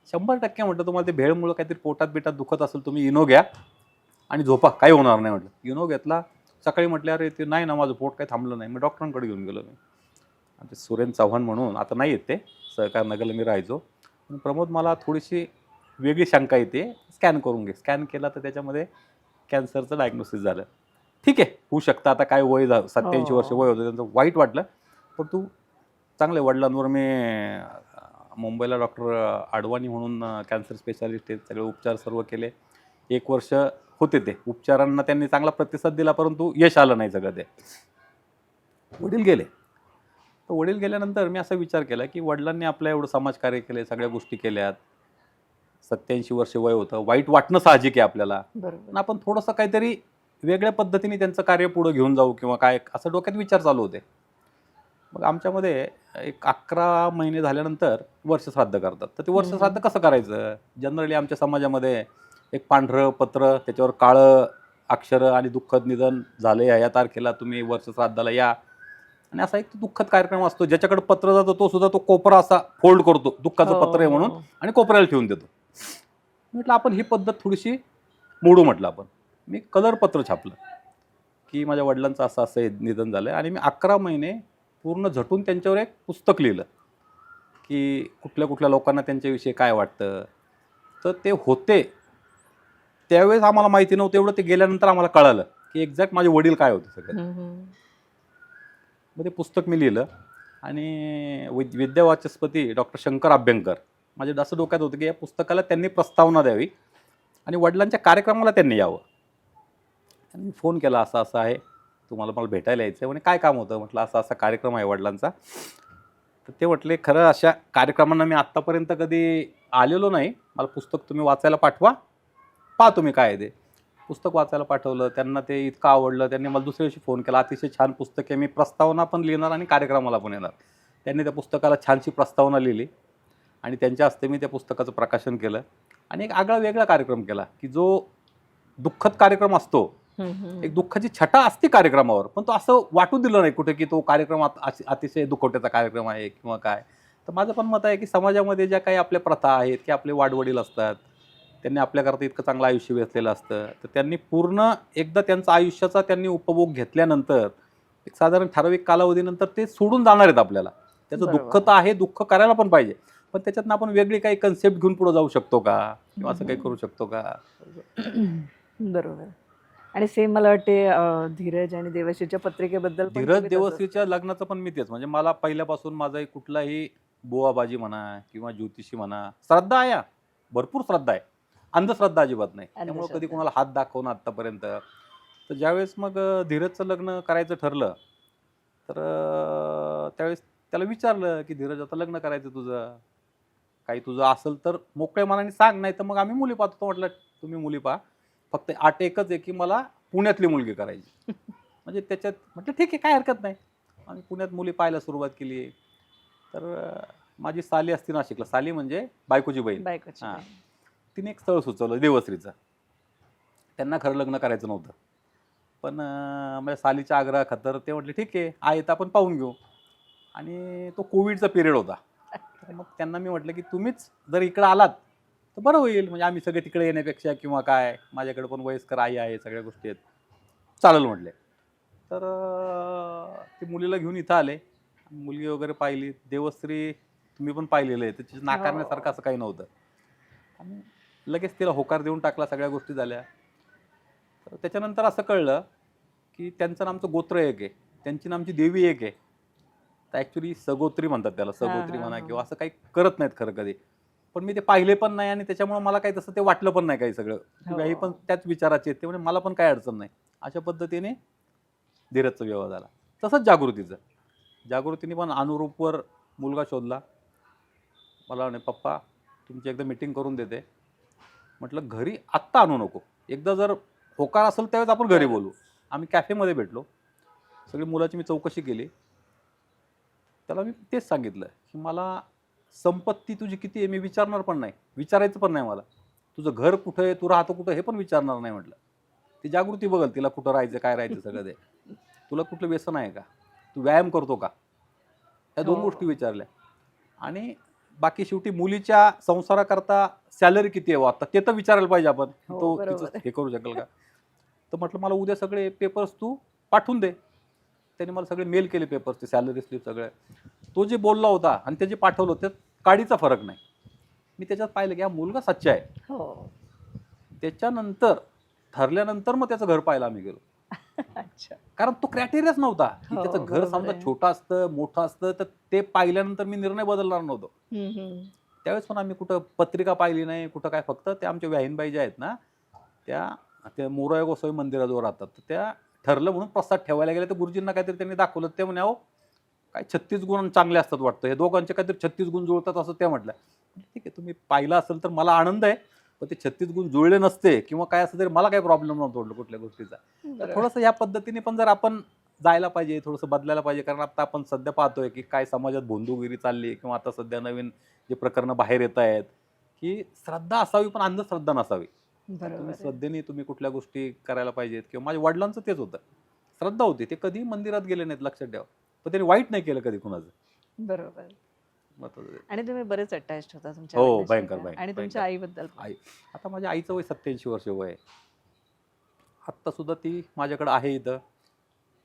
Speaker 1: 100% म्हटलं तुम्हाला ते भेळमुळं काहीतरी पोटात बिटात दुखत असेल, तुम्ही इनो घ्या आणि झोपा, काही होणार नाही म्हटलं. इनो घेतला. सकाळी म्हटले अरे ते नाही ना, माझं पोट काही थांबलं नाही. मी डॉक्टरांकडे घेऊन गेलो. मी आणि ते सुरेन चव्हाण म्हणून, आता नाही येत ते, सहकार नगरला मी राहायचो. पण प्रमोद मला थोडीशी वेगळी शंका येते, स्कॅन करून घे. स्कॅन केला तर त्याच्यामध्ये कॅन्सरचं डायग्नोसिस झालं. ठीक आहे, होऊ शकतं, आता काय वय 87 वर्ष वय होतं त्यांचं. वाईट वाटलं, पण तू चांगले वडिलांवर मी मुंबईला डॉक्टर आडवाणी म्हणून कॅन्सर स्पेशालिस्ट आहेत, सगळे उपचार सर्व केले. 1 वर्ष होते ते उपचारांना, त्यांनी चांगला प्रतिसाद दिला, परंतु यश आलं नाही सगळं ते. वडील गेले. तर वडील गेल्यानंतर मी असा विचार केला की वडिलांनी आपल्या एवढं समाजकार्य केले, सगळ्या गोष्टी केल्यात, 87 वर्ष वय होतं, वाईट वाटणं साहजिक आहे आपल्याला.
Speaker 2: बरोबर.
Speaker 1: पण आपण थोडंसं काहीतरी वेगळ्या पद्धतीने त्यांचं कार्य पुढे घेऊन जाऊ किंवा काय, असं डोक्यात विचार चालू होते. मग आमच्यामध्ये एक 11 महिने झाल्यानंतर वर्षश्राद्ध करतात. तर ते वर्षश्राद्ध कसं करायचं? जनरली आमच्या समाजामध्ये एक पांढरं पत्र, त्याच्यावर काळं अक्षरं आणि दुःखद निधन झाले या तारखेला तुम्ही वर्षश्राद्धाला या. आणि असा एक दुःखद कार्यक्रम असतो. ज्याच्याकडे पत्र जातं तो सुद्धा तो कोपरा असा फोल्ड करतो, दुःखाचं पत्र आहे म्हणून, आणि कोपऱ्याला ठेवून देतो. म्हटलं आपण ही पद्धत थोडीशी मोडू म्हटलं आपण. मी कलर पत्र छापलं की माझ्या वडिलांचं असं असं निधन झालं आणि मी 11 महिने पूर्ण झटून त्यांच्यावर एक पुस्तक लिहिलं की कुठल्या कुठल्या लोकांना त्यांच्याविषयी काय वाटतं. तर ते होते त्यावेळेस आम्हाला माहिती नव्हतं, एवढं ते गेल्यानंतर आम्हाला कळालं की एक्झॅक्ट माझे वडील काय होते सगळे. मग ते पुस्तक मी लिहिलं आणि विद्यावाचस्पती डॉक्टर शंकर अभ्यंकर माझ्या असं डोक्यात होतं की या पुस्तकाला त्यांनी प्रस्तावना द्यावी आणि वडिलांच्या कार्यक्रमाला त्यांनी यावं. आणि मी फोन केला, असं असं आहे, तुम्हाला मला भेटायला यायचं आहे. म्हणे काय काम होतं? म्हटलं असा असा कार्यक्रम आहे वडिलांचा. तर ते म्हटले खरं अशा कार्यक्रमांना मी आत्तापर्यंत कधी आलेलो नाही, मला पुस्तक तुम्ही वाचायला पाठवा, पहा तुम्ही काय आहे ते. पुस्तक वाचायला पाठवलं, त्यांना ते इतकं आवडलं, त्यांनी मला दुसऱ्या दिवशी फोन केला, अतिशय छान पुस्तक आहे, मी प्रस्तावना पण लिहिणार आणि कार्यक्रमाला पण येणार. त्यांनी त्या पुस्तकाला छानशी प्रस्तावना लिहिली आणि त्यांच्या हस्ते मी त्या पुस्तकाचं प्रकाशन केलं आणि एक आगळा वेगळा कार्यक्रम केला की जो दुःखद कार्यक्रम असतो, एक दुःखाची छटा असते कार्यक्रमावर, पण तो असं वाटू दिलं नाही कुठे की तो कार्यक्रम अतिशय दुखवट्याचा कार्यक्रम आहे किंवा काय. तर माझं पण मत आहे की समाजामध्ये ज्या काही आपल्या प्रथा आहेत की आपले वाडवडील असतात, त्यांनी आपल्याकरता इतकं चांगलं आयुष्य वेचलेलं असतं, तर त्यांनी पूर्ण एकदा त्यांचा आयुष्याचा त्यांनी उपभोग घेतल्यानंतर एक साधारण ठराविक कालावधीनंतर ते सोडून जाणार आहेत आपल्याला. त्याचं दुःख तर आहे, दुःख करायला पण पाहिजे, पण त्याच्यातनं आपण वेगळी काही कन्सेप्ट घेऊन पुढे जाऊ शकतो का किंवा असं काही करू शकतो का?
Speaker 3: बरोबर. आणि सेम मला वाटते धीरज आणि देवश्रीच्या पत्रिकेबद्दल पण
Speaker 1: धीरज
Speaker 3: तुम्ही तसंच.
Speaker 1: देवश्रीच्या लग्नाचं पण मी तेच, म्हणजे मला पहिल्यापासून माझा कुठलाही बुवाबाजी म्हणा किंवा ज्योतिषी म्हणा, श्रद्धा आहे, भरपूर श्रद्धा आहे, अंधश्रद्धा अजिबात नाही. त्यामुळे कधी
Speaker 3: अंधश्रद्धा.
Speaker 1: कोणाला हात दाखवणं आत्तापर्यंत. तर ज्यावेळेस मग धीरजचं लग्न करायचं ठरलं, तर त्यावेळेस त्याला विचारलं की धीरज आता लग्न करायचं तुझं, काही तुझं असेल तर मोकळ्या मनाने सांग, नाही तर मग आम्ही मुली पाहतो. तो म्हटलं तुम्ही मुली पहा, फक्त अट एकच आहे की मला पुण्यातली मुलगी करायची. म्हणजे त्याच्यात म्हटलं ठीक आहे, काय हरकत नाही. आम्ही पुण्यात मुली पाहायला सुरुवात केली. तर माझी साली असती नाशिकला, साली म्हणजे बायकोची बहीण,
Speaker 3: बायकोची
Speaker 1: हां,
Speaker 3: बहीण.
Speaker 1: तिने एक स्थळ सुचवलं देवश्रीचं. त्यांना खरं लग्न करायचं नव्हतं, पण माझ्या सालीच्या आग्रहाखातर ते म्हटले ठीक आहे तर आपण पाहून घेऊ. आणि तो कोविडचा पिरियड होता. तर मग त्यांना मी म्हटलं की तुम्हीच जर इकडं आलात तर बरं होईल, म्हणजे आम्ही सगळे तिकडे येण्यापेक्षा किंवा काय, माझ्याकडे पण वयस्कर आई आहे, सगळ्या गोष्टी आहेत, चालेल म्हटले. तर ते मुलीला घेऊन इथं आले, मुलगी वगैरे पाहिली. देवश्री तुम्ही पण पाहिलेलं आहे, त्याची नाकारण्यासारखं असं काही नव्हतं. आणि लगेच तिला होकार देऊन टाकला, सगळ्या गोष्टी झाल्या. तर त्याच्यानंतर असं कळलं की त्यांचं आमचं गोत्र एक आहे, त्यांची आमची देवी एक आहे. तर ॲक्च्युली सगोत्री म्हणतात त्याला, सगोत्री म्हणा किंवा असं काही करत नाहीत खरं कधी. पण मी ते पाहिले पण नाही आणि त्याच्यामुळे मला काही तसं ते वाटलं पण नाही काही सगळं. काही पण त्याच विचाराचे आहेत ते, म्हणजे मला पण काही अडचण नाही. अशा पद्धतीने धीरजचा विवाह झाला. तसंच जागृतीने पण अनुरूपवर मुलगा शोधला. मला म्हणे पप्पा तुमची एकदा मीटिंग करून देते. म्हटलं घरी आत्ता आणू नको, एकदा जर होकार असेल त्यावेळेस आपण घरी बोलू. आम्ही कॅफेमध्ये भेटलो, सगळी मुलाची मी चौकशी केली. त्याला मी तेच सांगितलं की मला संपत्ती तुझी किती आहे मी विचारणार पण नाही, विचारायचं पण नाही मला. तुझं घर कुठं आहे, तू राहतो कुठं हे पण विचारणार नाही म्हटलं. ती जागृती बघल तिला कुठं राहायचं, काय राहायचं सगळं ते. तुला कुठलं व्यसन आहे का, तू व्यायाम करतो का, या 2 गोष्टी विचारल्या. आणि बाकी शेवटी मुलीच्या संसाराकरता सॅलरी किती आहे आता ते तर विचारायला पाहिजे आपण, तो तिचं हे करू शकेल का. तर म्हटलं मला उद्या सगळे पेपर्स तू पाठवून दे. त्याने मला सगळे मेल केले पेपर्सचे, सॅलरी स्लिप सगळे. तो जे बोलला होता आणि ते जे पाठवलं त्यात काडीचा फरक नाही. मी त्याच्यात पाहिलं की हा मुलगा सच्चा आहे. त्याच्यानंतर ठरल्यानंतर मग त्याचं घर पाहायला आम्ही गेलो.
Speaker 3: अच्छा.
Speaker 1: कारण तो क्रायटेरियाच नव्हता की त्याचं घर समजा छोटं असतं मोठं असतं तर ते पाहिल्यानंतर मी निर्णय बदलणार नव्हतो. त्यावेळेस पण आम्ही कुठं पत्रिका पाहिली नाही, कुठं काय, फक्त त्या आमच्या व्याहीनबाई ज्या आहेत ना त्या मोरया गोसावी मंदिराजवळ राहतात, तर त्या ठरलं म्हणून प्रसाद ठेवायला गेले. तर गुरुजींना काहीतरी त्यांनी दाखवलं, ते म्हणे अहो काय 36 गुण चांगले असतात वाटतं, हे दोघांचे काहीतरी 36 गुण जुळतात असं त्या म्हटलं. ठीक आहे तुम्ही पाहिलं असेल तर मला आनंद आहे, पण ते 36 गुण जुळले नसते किंवा काय असं तरी मला काही प्रॉब्लेम नव्हतं वाटलं कुठल्या गोष्टीचा. तर थोडंसं या पद्धतीने पण जर आपण जायला पाहिजे, थोडंसं बदलायला पाहिजे. कारण आता आपण सध्या पाहतोय की काय समाजात भोंदूगिरी चालली आहे किंवा आता सध्या नवीन जे प्रकरणं बाहेर येत आहेत, की श्रद्धा असावी पण अंधश्रद्धा नसावी.
Speaker 3: बरोबर
Speaker 1: तुम्ही
Speaker 3: आहे.
Speaker 1: श्रद्धेने तुम्ही कुठल्या गोष्टी करायला पाहिजेत किंवा माझ्या वडिलांचं तेच होतं. श्रद्धा होती. ते कधीही मंदिरात गेले नाहीत, लक्षात ठेवा. पण त्यांनी वाईट नाही केलं कधी कुणाचं.
Speaker 3: बरोबर.
Speaker 1: महत्वाचं ते.
Speaker 3: आणि तुम्ही बरेच अटॅच्ड होता तुमच्या
Speaker 1: हो,
Speaker 3: वडिलांशी
Speaker 1: भयंकर,
Speaker 3: का?
Speaker 1: भयंकर,
Speaker 3: आणि
Speaker 1: भयंकर.
Speaker 3: तुमच्या आईबद्दल पण?
Speaker 1: आई आता माझ्या आईचं वय 87 वर्ष वय आहे. आत्ता सुद्धा ती माझ्याकडे आहे इथं.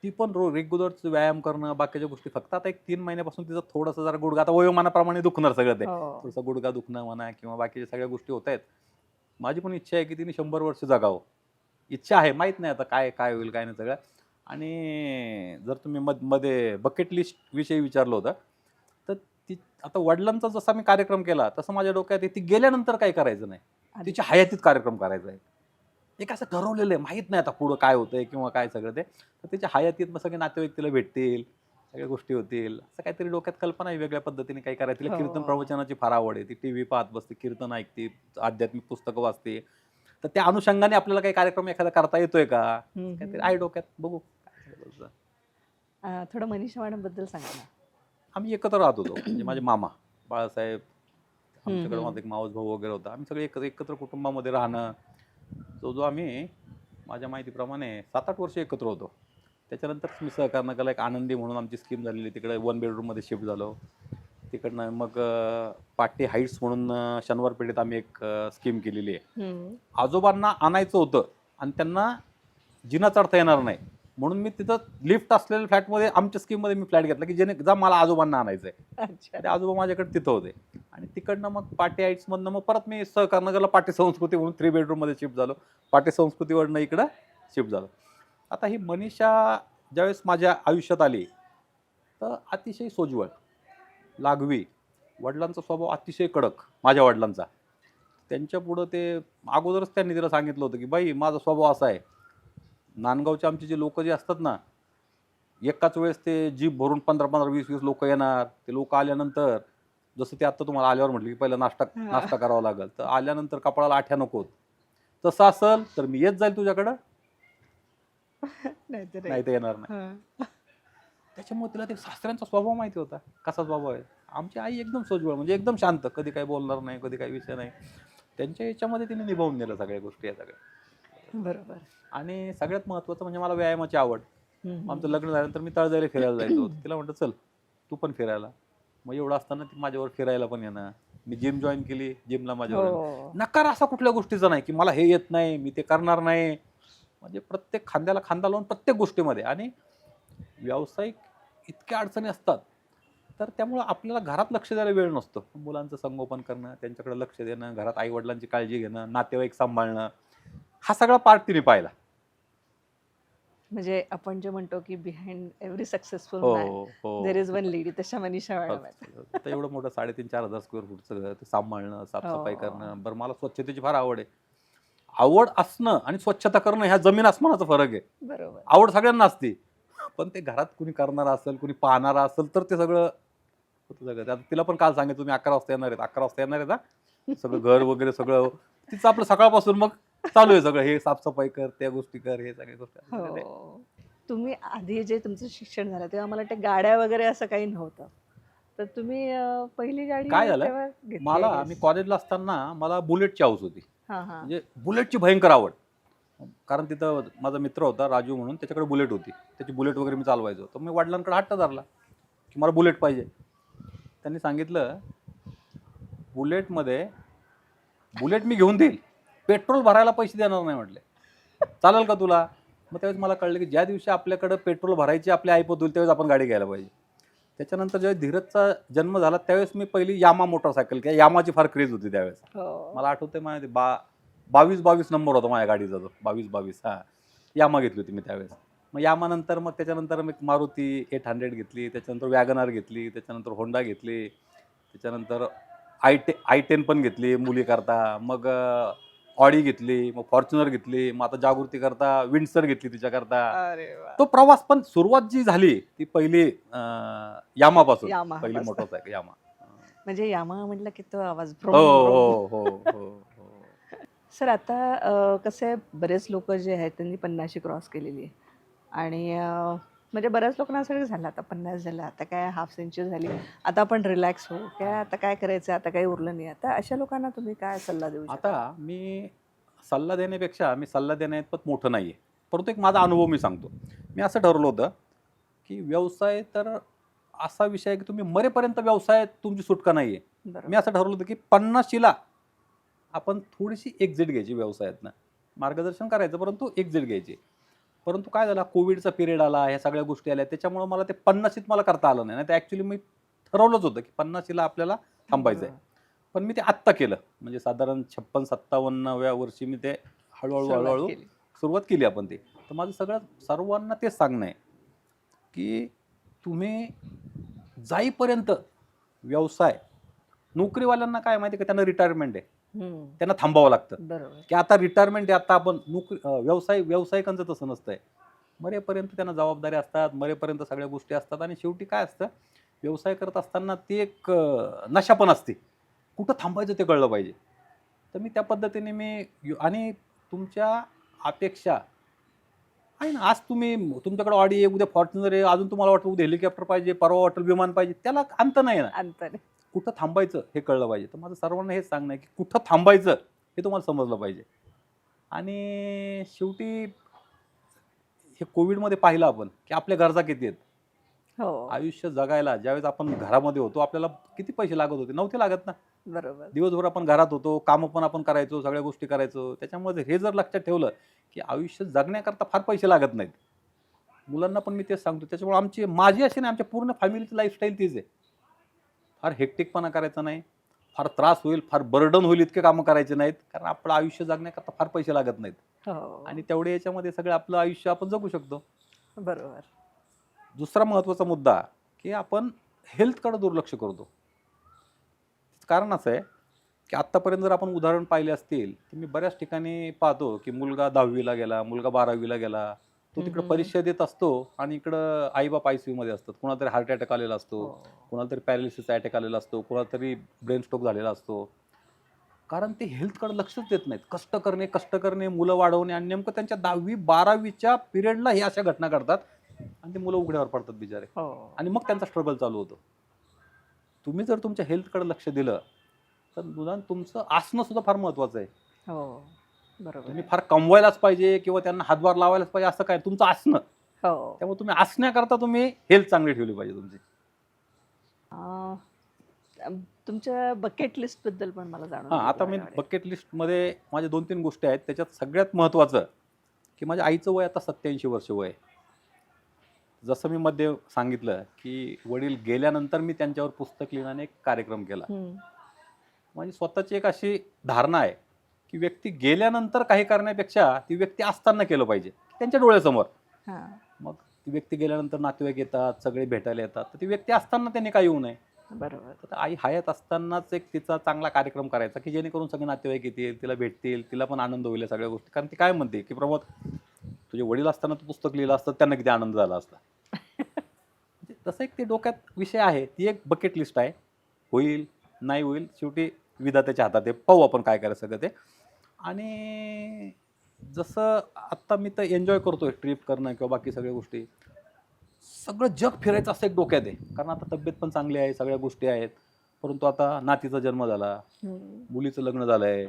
Speaker 1: ती पण रेग्युलर व्यायाम करणं, बाकीच्या गोष्टी. फक्त आता एक 3 महिन्यापासून तिचं थोडंसं जरा गुडघा, आता वयोमानाप्रमाणे दुखणार सगळं ते.
Speaker 3: हो.
Speaker 1: थोडंसं गुडघा दुखणं म्हणा किंवा बाकीच्या सगळ्या गोष्टी होत आहेत. माझी पण इच्छा आहे की तिने 100 वर्ष जगावं. इच्छा आहे, माहीत नाही आता काय काय होईल काय नाही सगळं. आणि जर तुम्ही मध्ये बकेट लिस्ट विषयी विचारलं होतं, तर ती आता वडिलांचा जसा मी कार्यक्रम केला तसं माझ्या डोक्यात आहे, ती गेल्यानंतर काही करायचं नाही, तिच्या हयातीत कार्यक्रम करायचा आहे. एक असं ठरवलेलं आहे, माहीत नाही आता पुढं काय होतंय किंवा काय सगळं ते. तर तिच्या हयातीत मग सगळे नातेवाईक तिला भेटतील, सगळ्या गोष्टी होतील. असं काहीतरी डोक्यात कल्पना आहे वेगळ्या पद्धतीने काही करायचं. तिला कीर्तन
Speaker 3: हो.
Speaker 1: प्रवचनाची फार आवड आहे. ती टीव्ही पाहत बसते, कीर्तन ऐकते, आध्यात्मिक पुस्तकं वाचते. तर त्या अनुषंगाने आपल्याला काही कार्यक्रम एखादा करता येतोय का,
Speaker 3: हम्म,
Speaker 1: काहीतरी
Speaker 3: हम्म.
Speaker 1: आहे डोक्यात, बघू.
Speaker 3: थोडं मनीषा मॅडम बद्दल सांगा ना.
Speaker 1: आम्ही एकत्र राहत होतो. म्हणजे माझे मामा बाळासाहेब, आमच्याकडे
Speaker 3: हम्म.
Speaker 1: माझा एक मावस भाऊ वगैरे होता. आम्ही सगळे एकत्र कुटुंबामध्ये राहणं. जो आम्ही माझ्या माहितीप्रमाणे 7-8 वर्ष एकत्र होतो. त्याच्यानंतर मी सहकार नगरला एक आनंदी म्हणून आमची स्कीम झालेली, तिकडे 1 बेडरूममध्ये शिफ्ट झालो. तिकडनं मग पाटी हाईट्स म्हणून शनिवार पेठेत आम्ही एक स्कीम केलेली आहे.
Speaker 3: हम्म.
Speaker 1: आजोबांना आणायचं होतं आणि त्यांना जिना चढता येणार नाही, म्हणून मी तिथं लिफ्ट असलेल्या फ्लॅटमध्ये आमच्या स्कीममध्ये मी फ्लॅट घेतला की जेणे जा मला आजोबांना आणायचं आहे.
Speaker 3: अच्छा.
Speaker 1: ते आजोबा माझ्याकडे तिथं होते. आणि तिकडनं मग पाटी हाईट्समधनं मग परत मी सहकार नगरला पाटी संस्कृती म्हणून 3 बेडरूममध्ये शिफ्ट झालो. पाटी संस्कृतीवरनं इकडं शिफ्ट झालो. आता ही मनीषा ज्यावेळेस माझ्या आयुष्यात आली तर अतिशय सोज्वळ, लागवी. वडिलांचा स्वभाव अतिशय कडक, माझ्या वडिलांचा. त्यांच्या पुढं ते अगोदरच त्यांनी तिला सांगितलं होतं की बाई माझा स्वभाव असा आहे. नांदगावचे आमचे जे लोक जे असतात ना, एकाच वेळेस ते जीप भरून 15-15, 20-20 लोक येणार. ते लोक आल्यानंतर जसं ते आत्ता तुम्हाला आल्यावर म्हटलं की पहिला नाश्ता करावा लागेल, तर आल्यानंतर कपाळाला आठ्या नकोत. तसं असेल तर मी येत जाईल तुझ्याकडं,
Speaker 3: नाहीतर
Speaker 1: नाही तर येणार नाही.
Speaker 3: हा.
Speaker 1: त्याच्यामुळे तिला ते सासऱ्यांचा स्वभाव माहिती होता, कसा स्वभाव आहे. आमची आई एकदम सोज्वळ, म्हणजे एकदम शांत, कधी काही बोलणार नाही, कधी काही विषय नाही. त्यांच्या याच्यामध्ये तिने निभावून दिलं सगळ्या गोष्टी या सगळ्या.
Speaker 3: बरोबर.
Speaker 1: आणि सगळ्यात महत्त्वाचं म्हणजे मला व्यायामाची आवड.
Speaker 3: हम्म.
Speaker 1: आमचं लग्न झाल्यानंतर मी तळजाईला फिरायला जायचो. तिला म्हटलं चल तू पण फिरायला. मग एवढं असताना ती माझ्यावर फिरायला पण येणं. मी जिम जॉईन केली, जिमला माझ्यावर येणं.
Speaker 3: हो.
Speaker 1: नकार असा कुठल्या गोष्टीचा नाही की मला हे येत नाही, मी ते करणार नाही. म्हणजे प्रत्येक खांद्याला खांदा लावून प्रत्येक गोष्टीमध्ये. आणि व्यावसायिक इतक्या अडचणी असतात, तर त्यामुळं आपल्याला घरात लक्ष द्यायला वेळ नसतो. मुलांचं संगोपन करणं, त्यांच्याकडे लक्ष देणं, घरात आईवडिलांची काळजी घेणं, नातेवाईक सांभाळणं, हा सगळा पार्ट तिने पाहिला.
Speaker 3: म्हणजे आपण जे म्हणतो की बिहाइंड एव्हरी सक्सेसफुल
Speaker 1: हो
Speaker 3: मॅन
Speaker 1: हो.
Speaker 3: देर इज वन लेडी, तशा मनीषा मॅडम आहेत.
Speaker 1: आता एवढं मोठं 3,500-4,000 स्क्वेअर फूटचं घर, ते सांभाळणं, साफसफाई
Speaker 3: हो.
Speaker 1: करणं. बरं, मला स्वच्छतेची फार आवड आहे. आवड असणं आणि स्वच्छता करणं ह्या जमीन आसमानाचा फरक आहे.
Speaker 3: बरोबर.
Speaker 1: आवड सगळ्यांना असते, पण ते घरात कुणी करणारा असेल, कुणी पाहणारा असेल तर ते सगळं होतं सगळं. आता तिला पण काल सांगितलं तुम्ही 11 वाजता येणार आहेत, 11 वाजता येणार आहेत हा. सगळं घर वगैरे सगळं तिचं आपलं सकाळपासून मग चालू आहे सगळं. हे साफसफाई कर, त्या गोष्टी कर, हे सगळ्या गोष्टी.
Speaker 3: हो. तुम्ही आधी जे तुमचं शिक्षण झालं तेव्हा मला वाटतं गाड्या वगैरे असं काही नव्हतं, तर तुम्ही पहिली गाडी
Speaker 1: काय झालं,
Speaker 3: तेव्हा घेतली,
Speaker 1: मला
Speaker 3: I guess.
Speaker 1: मी कॉलेजला असताना मला बुलेटची हौस होती.
Speaker 3: हा हा.
Speaker 1: म्हणजे बुलेटची भयंकर आवड. कारण तिथं माझा मित्र होता राजू म्हणून, त्याच्याकडे बुलेट होती. त्याची बुलेट वगैरे मी चालवायचो. तर मी वडिलांकडे हट्ट धरला की मला बुलेट पाहिजे. त्यांनी सांगितलं बुलेट मी घेऊन देईल, पेट्रोल भरायला पैसे देणार नाही म्हटले. चालेल का तुला? मग त्यावेळेस मला कळलं की ज्या दिवशी आपल्याकडं पेट्रोल भरायची आपली ऐपत होईल त्यावेळेस आपण गाडी घ्यायला पाहिजे. त्याच्यानंतर जेव्हा धीरजचा जन्म झाला त्यावेळेस मी पहिली यामा मोटरसायकल, किंवा यामाची फार क्रेज होती त्यावेळेस.
Speaker 3: हो.
Speaker 1: मला आठवतंय माझ्या 22 नंबर होता माझ्या गाडीचा, तो 22 हां. यामा घेतली होती मी त्यावेळेस. मग यामानंतर मग त्याच्यानंतर मी मारुती 800 घेतली, त्याच्यानंतर वॅगनार घेतली, त्याच्यानंतर होंडा घेतली, त्याच्यानंतर i10 पण घेतली मुलीकरता. मग ऑडी घेतली, मग फॉर्च्युनर घेतली, मग आता जागृती करता विंडसर घेतली तिच्याकरता.
Speaker 3: अरे वा.
Speaker 1: तो प्रवास पण सुरुवात जी झाली ती पहिली यामापासून,
Speaker 3: यामा
Speaker 1: पहिली
Speaker 3: पासून.
Speaker 1: Motorcycle Yamaha.
Speaker 3: म्हणजे यामा म्हटलं की तो आवाज
Speaker 1: हो
Speaker 3: भ्रुम, भ्रुम.
Speaker 1: हो हो हो हो.
Speaker 3: सर आता कसं आहे, बरेच लोक जे आहेत त्यांनी 50शी क्रॉस केलेली आहे आणि म्हणजे बऱ्याच लोकांना असं झालं आता 50 झालं, आता काय हाफ सेंचुरी झाली, आता आपण रिलॅक्स होऊ, काय आता काय करायचं, आता काही उरलं नाही. आता अशा लोकांना तुम्ही काय सल्ला देऊ शकता?
Speaker 1: आता मी सल्ला देण्यापेक्षा मी सल्ला देण्याइतपत मोठं नाही आहे, परंतु एक माझा अनुभव मी सांगतो. मी असं ठरवलं होतं की व्यवसाय तर असा विषय आहे की तुम्ही मरेपर्यंत व्यवसायात तुमची सुटका नाही आहे.
Speaker 3: बरोबर.
Speaker 1: मी असं ठरवलं होतं की 50शीला आपण थोडीशी एक्झिट घ्यायची व्यवसायातनं, मार्गदर्शन करायचं परंतु एक्झिट घ्यायची. परंतु काय झालं, कोविडचा पिरियड आला, ह्या सगळ्या गोष्टी आल्या, त्याच्यामुळं मला ते 50शीत मला करता आलं नाही. तर ॲक्च्युली मी ठरवलंच होतं की 50शीला आपल्याला थांबायचं आहे. पण मी ते आत्ता केलं, म्हणजे साधारण 56-57व्या वर्षी मी ते हळूहळू
Speaker 3: केली.
Speaker 1: सुरुवात केली आपण ते. तर माझं सगळं सर्वांना तेच सांगणं आहे की तुम्ही जाईपर्यंत व्यवसाय, नोकरीवाल्यांना काय माहिती आहे का, त्यांना रिटायरमेंट आहे, त्यांना थांबावं लागतं
Speaker 3: बरोबर.
Speaker 1: की आता रिटायरमेंट आहे, आता आपण व्यावसायिकांचं तसं नसतंय. मरेपर्यंत त्यांना जबाबदारी असतात, मरेपर्यंत सगळ्या गोष्टी असतात. आणि शेवटी काय असतं, व्यवसाय करत असताना ती एक नशा पण असते, कुठं थांबायचं ते कळलं पाहिजे. तर मी त्या पद्धतीने आणि तुमच्या अपेक्षा आहे ना, आज तुमच्याकडे ऑडी आहे, उद्या फॉर्च्युनर आहे, अजून तुम्हाला वाटतं उद्या हेलिकॉप्टर पाहिजे, परवा वाटेल विमान पाहिजे, त्याला अंत नाही ना.
Speaker 3: अंतर.
Speaker 1: कुठं थांबायचं हे कळलं पाहिजे. तर माझं सर्वांना हेच सांगणं आहे की कुठं थांबायचं हे तुम्हाला समजलं पाहिजे. आणि शेवटी हे कोविडमध्ये पाहिलं आपण की आपल्या गरजा किती आहेत.
Speaker 3: हो.
Speaker 1: आयुष्य जगायला ज्यावेळेस आपण घरामध्ये होतो, आपल्याला किती पैसे लागत होते? नव्हते लागत ना.
Speaker 3: बरोबर.
Speaker 1: दिवसभर आपण घरात होतो, कामं पण आपण करायचो, सगळ्या गोष्टी करायचो. त्याच्यामुळे हे जर लक्षात ठेवलं की आयुष्य जगण्याकरता फार पैसे लागत नाहीत. मुलांना पण मी तेच सांगतो. त्याच्यामुळे माझी अशी नाही, आमच्या पूर्ण फॅमिलीची लाईफस्टाईल तीच आहे. फार हेक्टिकपणा करायचा नाही, फार त्रास होईल, फार बर्डन होईल इतके कामं करायचे नाहीत. कारण आपलं आयुष्य जगण्याकरता फार पैसे लागत नाहीत.
Speaker 3: हो.
Speaker 1: आणि तेवढे याच्यामध्ये सगळं आपलं आयुष्य आपण जगू शकतो.
Speaker 3: बरोबर.
Speaker 1: दुसरा महत्त्वाचा मुद्दा की आपण हेल्थकडे दुर्लक्ष करतो. कारण असं आहे की आत्तापर्यंत जर आपण उदाहरण पाहिले असतील, तर मी बऱ्याच ठिकाणी पाहतो की मुलगा 10वीला गेला, मुलगा 12वीला गेला, तो तिकडे परीक्षा देत असतो आणि इकडं आईबाप ICUमध्ये असतात. कुणाला तरी हार्ट अटॅक आलेला असतो,
Speaker 3: हो.
Speaker 1: कुणाला तरी पॅरालिसिसचा अटॅक आलेला असतो, कुणाला तरी ब्रेन स्ट्रोक झालेला असतो. कारण ते हेल्थकडे लक्षच देत नाहीत. कष्ट करणे, मुलं वाढवणे, आणि नेमकं त्यांच्या 10वी-12वीच्या पिरियडला हे अशा घटना घडतात आणि ते मुलं उघड्यावर पडतात बिचारे.
Speaker 3: हो.
Speaker 1: आणि मग त्यांचा स्ट्रगल चालू होतो. तुम्ही जर तुमच्या हेल्थकडे लक्ष दिलं तर निदान तुमचं आसनं सुद्धा फार महत्त्वाचं आहे.
Speaker 3: हो. बरोबर.
Speaker 1: तुम्ही फार कमवायलाच पाहिजे किंवा त्यांना हातभार लावायलाच पाहिजे असं काय, तुमचं आसनं.
Speaker 3: हो.
Speaker 1: त्यामुळे तुम्ही आसण्याकरता तुम्ही हेल्थ चांगली ठेवली पाहिजे तुमची.
Speaker 3: अं, तुमच्या बकेट लिस्ट बद्दल पण मला जाणून
Speaker 1: हां,
Speaker 3: घ्यायला
Speaker 1: आता मी
Speaker 3: आवडेल.
Speaker 1: बकेट लिस्टमध्ये माझ्या 2-3 गोष्टी आहेत. त्याच्यात सगळ्यात महत्त्वाचं की माझ्या आईचं वय आता 87 वर्ष वय आहे. जसं मी मध्ये सांगितलं की वडील गेल्यानंतर मी त्यांच्यावर पुस्तक लिहिण्याने एक कार्यक्रम केला. माझी स्वतःची एक अशी धारणा आहे की व्यक्ती गेल्यानंतर काही करण्यापेक्षा ती व्यक्ती असताना केलं पाहिजे त्यांच्या डोळ्यासमोर.
Speaker 3: हां.
Speaker 1: मग ती व्यक्ती गेल्यानंतर नातेवाईक येतात, सगळे भेटायला येतात, तर ती व्यक्ती असताना त्यांनी काही होऊ नये.
Speaker 3: बरोबर.
Speaker 1: तर आई हयात असतानाच एक तिचा चांगला कार्यक्रम करायचा की जेणेकरून सगळे नातेवाईक येतील, तिला भेटतील, तिला पण आनंद होईल या सगळ्या गोष्टी. कारण ती काय म्हणते की प्रमोद, तुझे वडील असताना तू पुस्तक लिहिलं असतं, त्यांना किती आनंद झाला असता. म्हणजे तसं एक ते डोक्यात विषय आहे. ती एक बकेट लिस्ट आहे. होईल, नाही होईल, शेवटी विधात्याच्या हातात आहे. पाहू आपण काय करायचं सगळं ते. आणि जसं आत्ता मी तर एन्जॉय करतोय ट्रिप करणं किंवा बाकी सगळ्या गोष्टी. सगळं जग फिरायचं असं एक डोक्यात आहे. कारण आता तब्येत पण चांगली आहे, सगळ्या गोष्टी आहेत. परंतु आता नातीचा जन्म झाला, मुलीचं लग्न झालंय,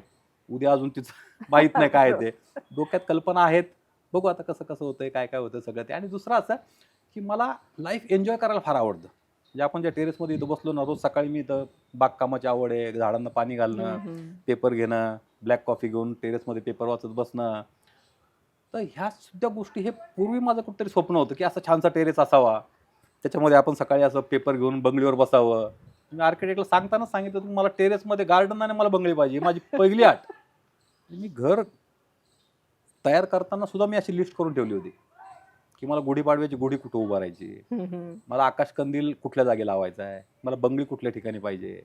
Speaker 1: उद्या अजून तिचं माहीत नाही काय आहे ते. डोक्यात कल्पना आहेत. बघू आता कसं कसं होतंय, काय काय होतं सगळं ते. आणि दुसरं असं की मला लाईफ एन्जॉय करायला फार आवडतं. म्हणजे आपण ज्या टेरेसमध्ये इथं बसलो ना, रोज सकाळी मी इथं बागकामाची आवड आहे, झाडांना पाणी घालणं, पेपर घेणं, ब्लॅक कॉफी घेऊन टेरेसमध्ये पेपर वाचत बसणं. तर ह्या सुद्धा गोष्टी, हे पूर्वी माझं कुठेतरी स्वप्न होतं की असा छानसा टेरेस असावा, त्याच्यामध्ये आपण सकाळी असं पेपर घेऊन बंगलीवर बसावं. मी आर्किटेक्टला सांगतानाच सांगितलं की मला टेरेसमध्ये गार्डन आणि मला बंगली पाहिजे. माझी पहिली आठ. मी घर तयार करताना सुद्धा मी अशी लिस्ट करून ठेवली होती की मला गुढीपाडव्याची गुढी कुठं उभारायची, मला आकाशकंदील कुठल्या जागी लावायचा आहे, मला बंगली कुठल्या ठिकाणी पाहिजे.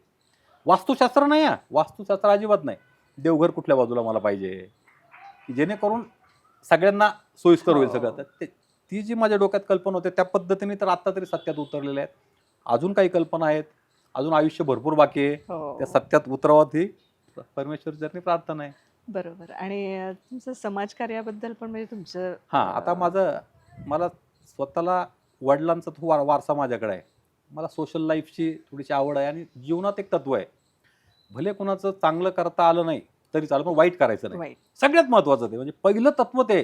Speaker 1: वास्तुशास्त्र नाही, वास्तुशास्त्र अजिबात नाही. देवघर कुठल्या बाजूला मला पाहिजे की जेणेकरून सगळ्यांना सोयीस्कर होईल सगळं. तर ती जी माझ्या डोक्यात कल्पना होते त्या पद्धतीने तर आत्ता तरी सत्यात उतरलेल्या आहेत. अजून काही कल्पना आहेत, अजून आयुष्य भरपूर बाकी आहे. त्या सत्यात उतरावत ही परमेश्वर चरणी प्रार्थना आहे.
Speaker 3: बरोबर. आणि तुमचं समाजकार्याबद्दल पण म्हणजे तुमचं
Speaker 1: हां, आता मला स्वतःला वडिलांचा तो वारसा माझ्याकडे आहे. मला सोशल लाईफची थोडीशी आवड आहे आणि जीवनात एक तत्व आहे, भले कोणाचं चांगलं करता आलं नाही तरी चालेल, पण वाईट करायचं नाही.
Speaker 3: वाईट.
Speaker 1: सगळ्यात महत्त्वाचं ते म्हणजे पहिलं तत्व ते.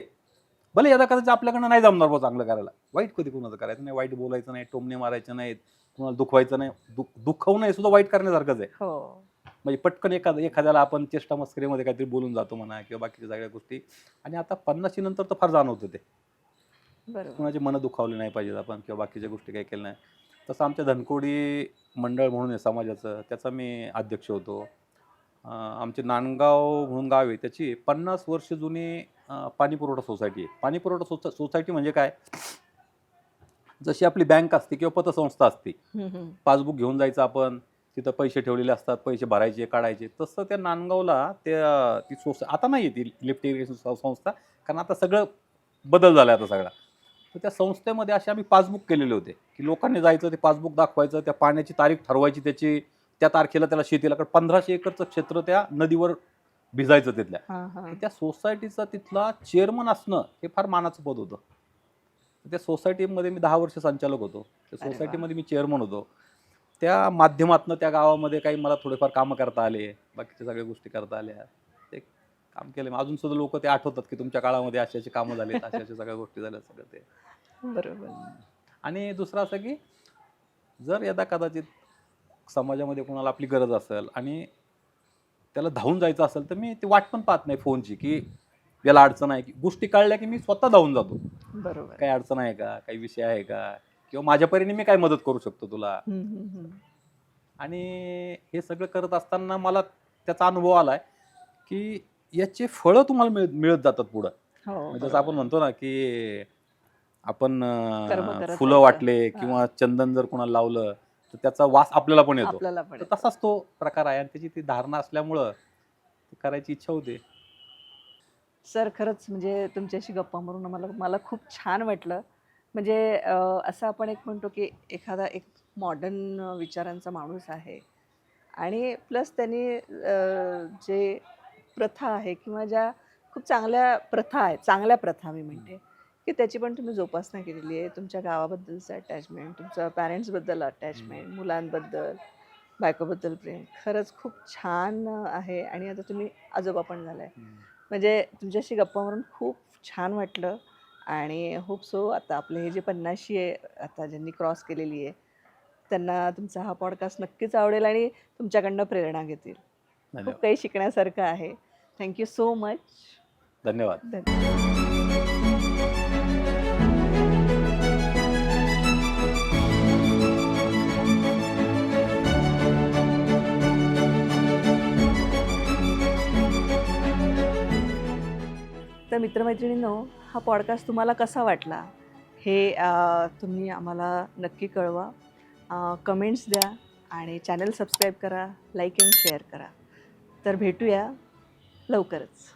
Speaker 1: भले यदा कदाचित आपल्याकडनं नाही जमणार बा चांगलं करायला, वाईट कधी कोणाचं करायचं नाही, वाईट बोलायचं नाही, टोमणे मारायचे नाहीत, कोणाला दुखवायचं नाही. दुखवणं हे सुद्धा वाईट करण्यासारखंच आहे.
Speaker 3: हो.
Speaker 1: म्हणजे पटकन एखाद्याला आपण चेष्टा मस्करीमध्ये काहीतरी बोलून जातो म्हणा किंवा बाकीच्या सगळ्या गोष्टी. आणि आता 50शी नंतर तर फार जाणवतं ते,
Speaker 3: बरोबर.
Speaker 1: कोणाची मनं दुखावली नाही पाहिजेत आपण किंवा बाकीच्या गोष्टी काही केल्या नाही. तसं आमच्या धनकोडी मंडळ म्हणून आहे समाजाचं, त्याचा मी अध्यक्ष होतो. आमचे नांदगाव म्हणून गाव आहे, त्याची 50 वर्ष जुनी पाणी पुरवठा सोसायटी आहे. पाणी पुरवठा सोसायटी म्हणजे काय, जशी आपली बँक असते किंवा पतसंस्था असते, पासबुक घेऊन जायचं आपण, तिथं पैसे ठेवलेले असतात, पैसे भरायचे काढायचे, तसं त्या नांदगावला ती आता नाही आहे ती लिफ्ट इरिगेशन संस्था, कारण आता सगळं बदल झाला आता सगळा. तर त्या संस्थेमध्ये असे आम्ही पासबुक केलेले होते की लोकांनी जायचं, ते पासबुक दाखवायचं, त्या पाण्याची तारीख ठरवायची त्याची, त्या तारखेला त्याला शेतीला, कारण 1500 एकरचं क्षेत्र त्या नदीवर भिजायचं तिथल्या. त्या सोसायटीचा तिथला चेअरमन असणं हे फार मानाचं पद होतं. त्या सोसायटीमध्ये मी 10 वर्ष संचालक होतो. त्या सोसायटीमध्ये मी चेअरमन होतो. त्या माध्यमातून त्या गावामध्ये काही मला थोडेफार कामं करता आले, बाकीच्या सगळ्या गोष्टी करता आल्या, ते काम केले. अजून सुद्धा लोक ते आठवतात की तुमच्या काळामध्ये अशी अशी कामं झालीत, अशा अशा सगळ्या गोष्टी झाल्या, सगळं ते.
Speaker 3: बरोबर.
Speaker 1: आणि दुसरं असं की जर यदा कदाचित समाजामध्ये कोणाला आपली गरज असेल आणि त्याला धावून जायचं असेल, तर मी ती वाट पण पाहत नाही फोनची की याला अडचण आहे, की गोष्टी कळल्या की मी स्वतः धावून जातो.
Speaker 3: बरोबर.
Speaker 1: काही अडचण आहे का, काही विषय आहे का, किंवा माझ्या परीने मी काय मदत करू शकतो तुला. आणि हे सगळं करत असताना मला त्याचा अनुभव आलाय की याचे फळं तुम्हाला मिळत जातात पुढं.
Speaker 3: हो.
Speaker 1: जसं आपण म्हणतो ना की आपण
Speaker 3: कर्म करत
Speaker 1: फुलं
Speaker 3: राहायचं.
Speaker 1: वाटले किंवा चंदन जर कोणाला लावलं तर त्याचा वास आपल्याला पण येतो.
Speaker 3: आपल्याला पण
Speaker 1: तर तसाच तो प्रकार आहे आणि त्याची ती धारणा असल्यामुळं ती करायची इच्छा होते.
Speaker 3: सर, खरंच म्हणजे तुमच्याशी गप्पा मारून मला खूप छान वाटलं. म्हणजे असं आपण एक म्हणतो की एखादा एक मॉडर्न विचारांचा माणूस आहे आणि प्लस त्यांनी जे प्रथा आहे किंवा ज्या खूप चांगल्या प्रथा आहेत, चांगल्या प्रथा मी म्हणते, की त्याची पण तुम्ही जोपासना केलेली आहे. तुमच्या गावाबद्दलचं अटॅचमेंट, तुमचं पॅरेंट्सबद्दल अटॅचमेंट, मुलांबद्दल, बायकोबद्दल प्रेम, खरंच खूप छान आहे. आणि आता तुम्ही आजोबा पण झालाय. म्हणजे तुमच्याशी गप्पा मारून खूप छान वाटलं. आणि होप सो आता आपले हे जे 50शी आहे आता ज्यांनी क्रॉस केलेली आहे, त्यांना तुमचा हा पॉडकास्ट नक्कीच आवडेल आणि तुमच्याकडनं प्रेरणा घेतील. खूप
Speaker 1: धन्यवाद.
Speaker 3: काही शिकण्यासारखं आहे. Thank you so much.
Speaker 1: धन्यवाद.
Speaker 3: धन्यवाद. तर मित्रमैत्रिणींनो, हा पॉडकास्ट तुम्हाला कसा वाटला हे तुम्ही आम्हाला नक्की कळवा. कमेंट्स द्या आणि चॅनल सबस्क्राईब करा, लाईक अँड शेअर करा. तर भेटूया लवकरच.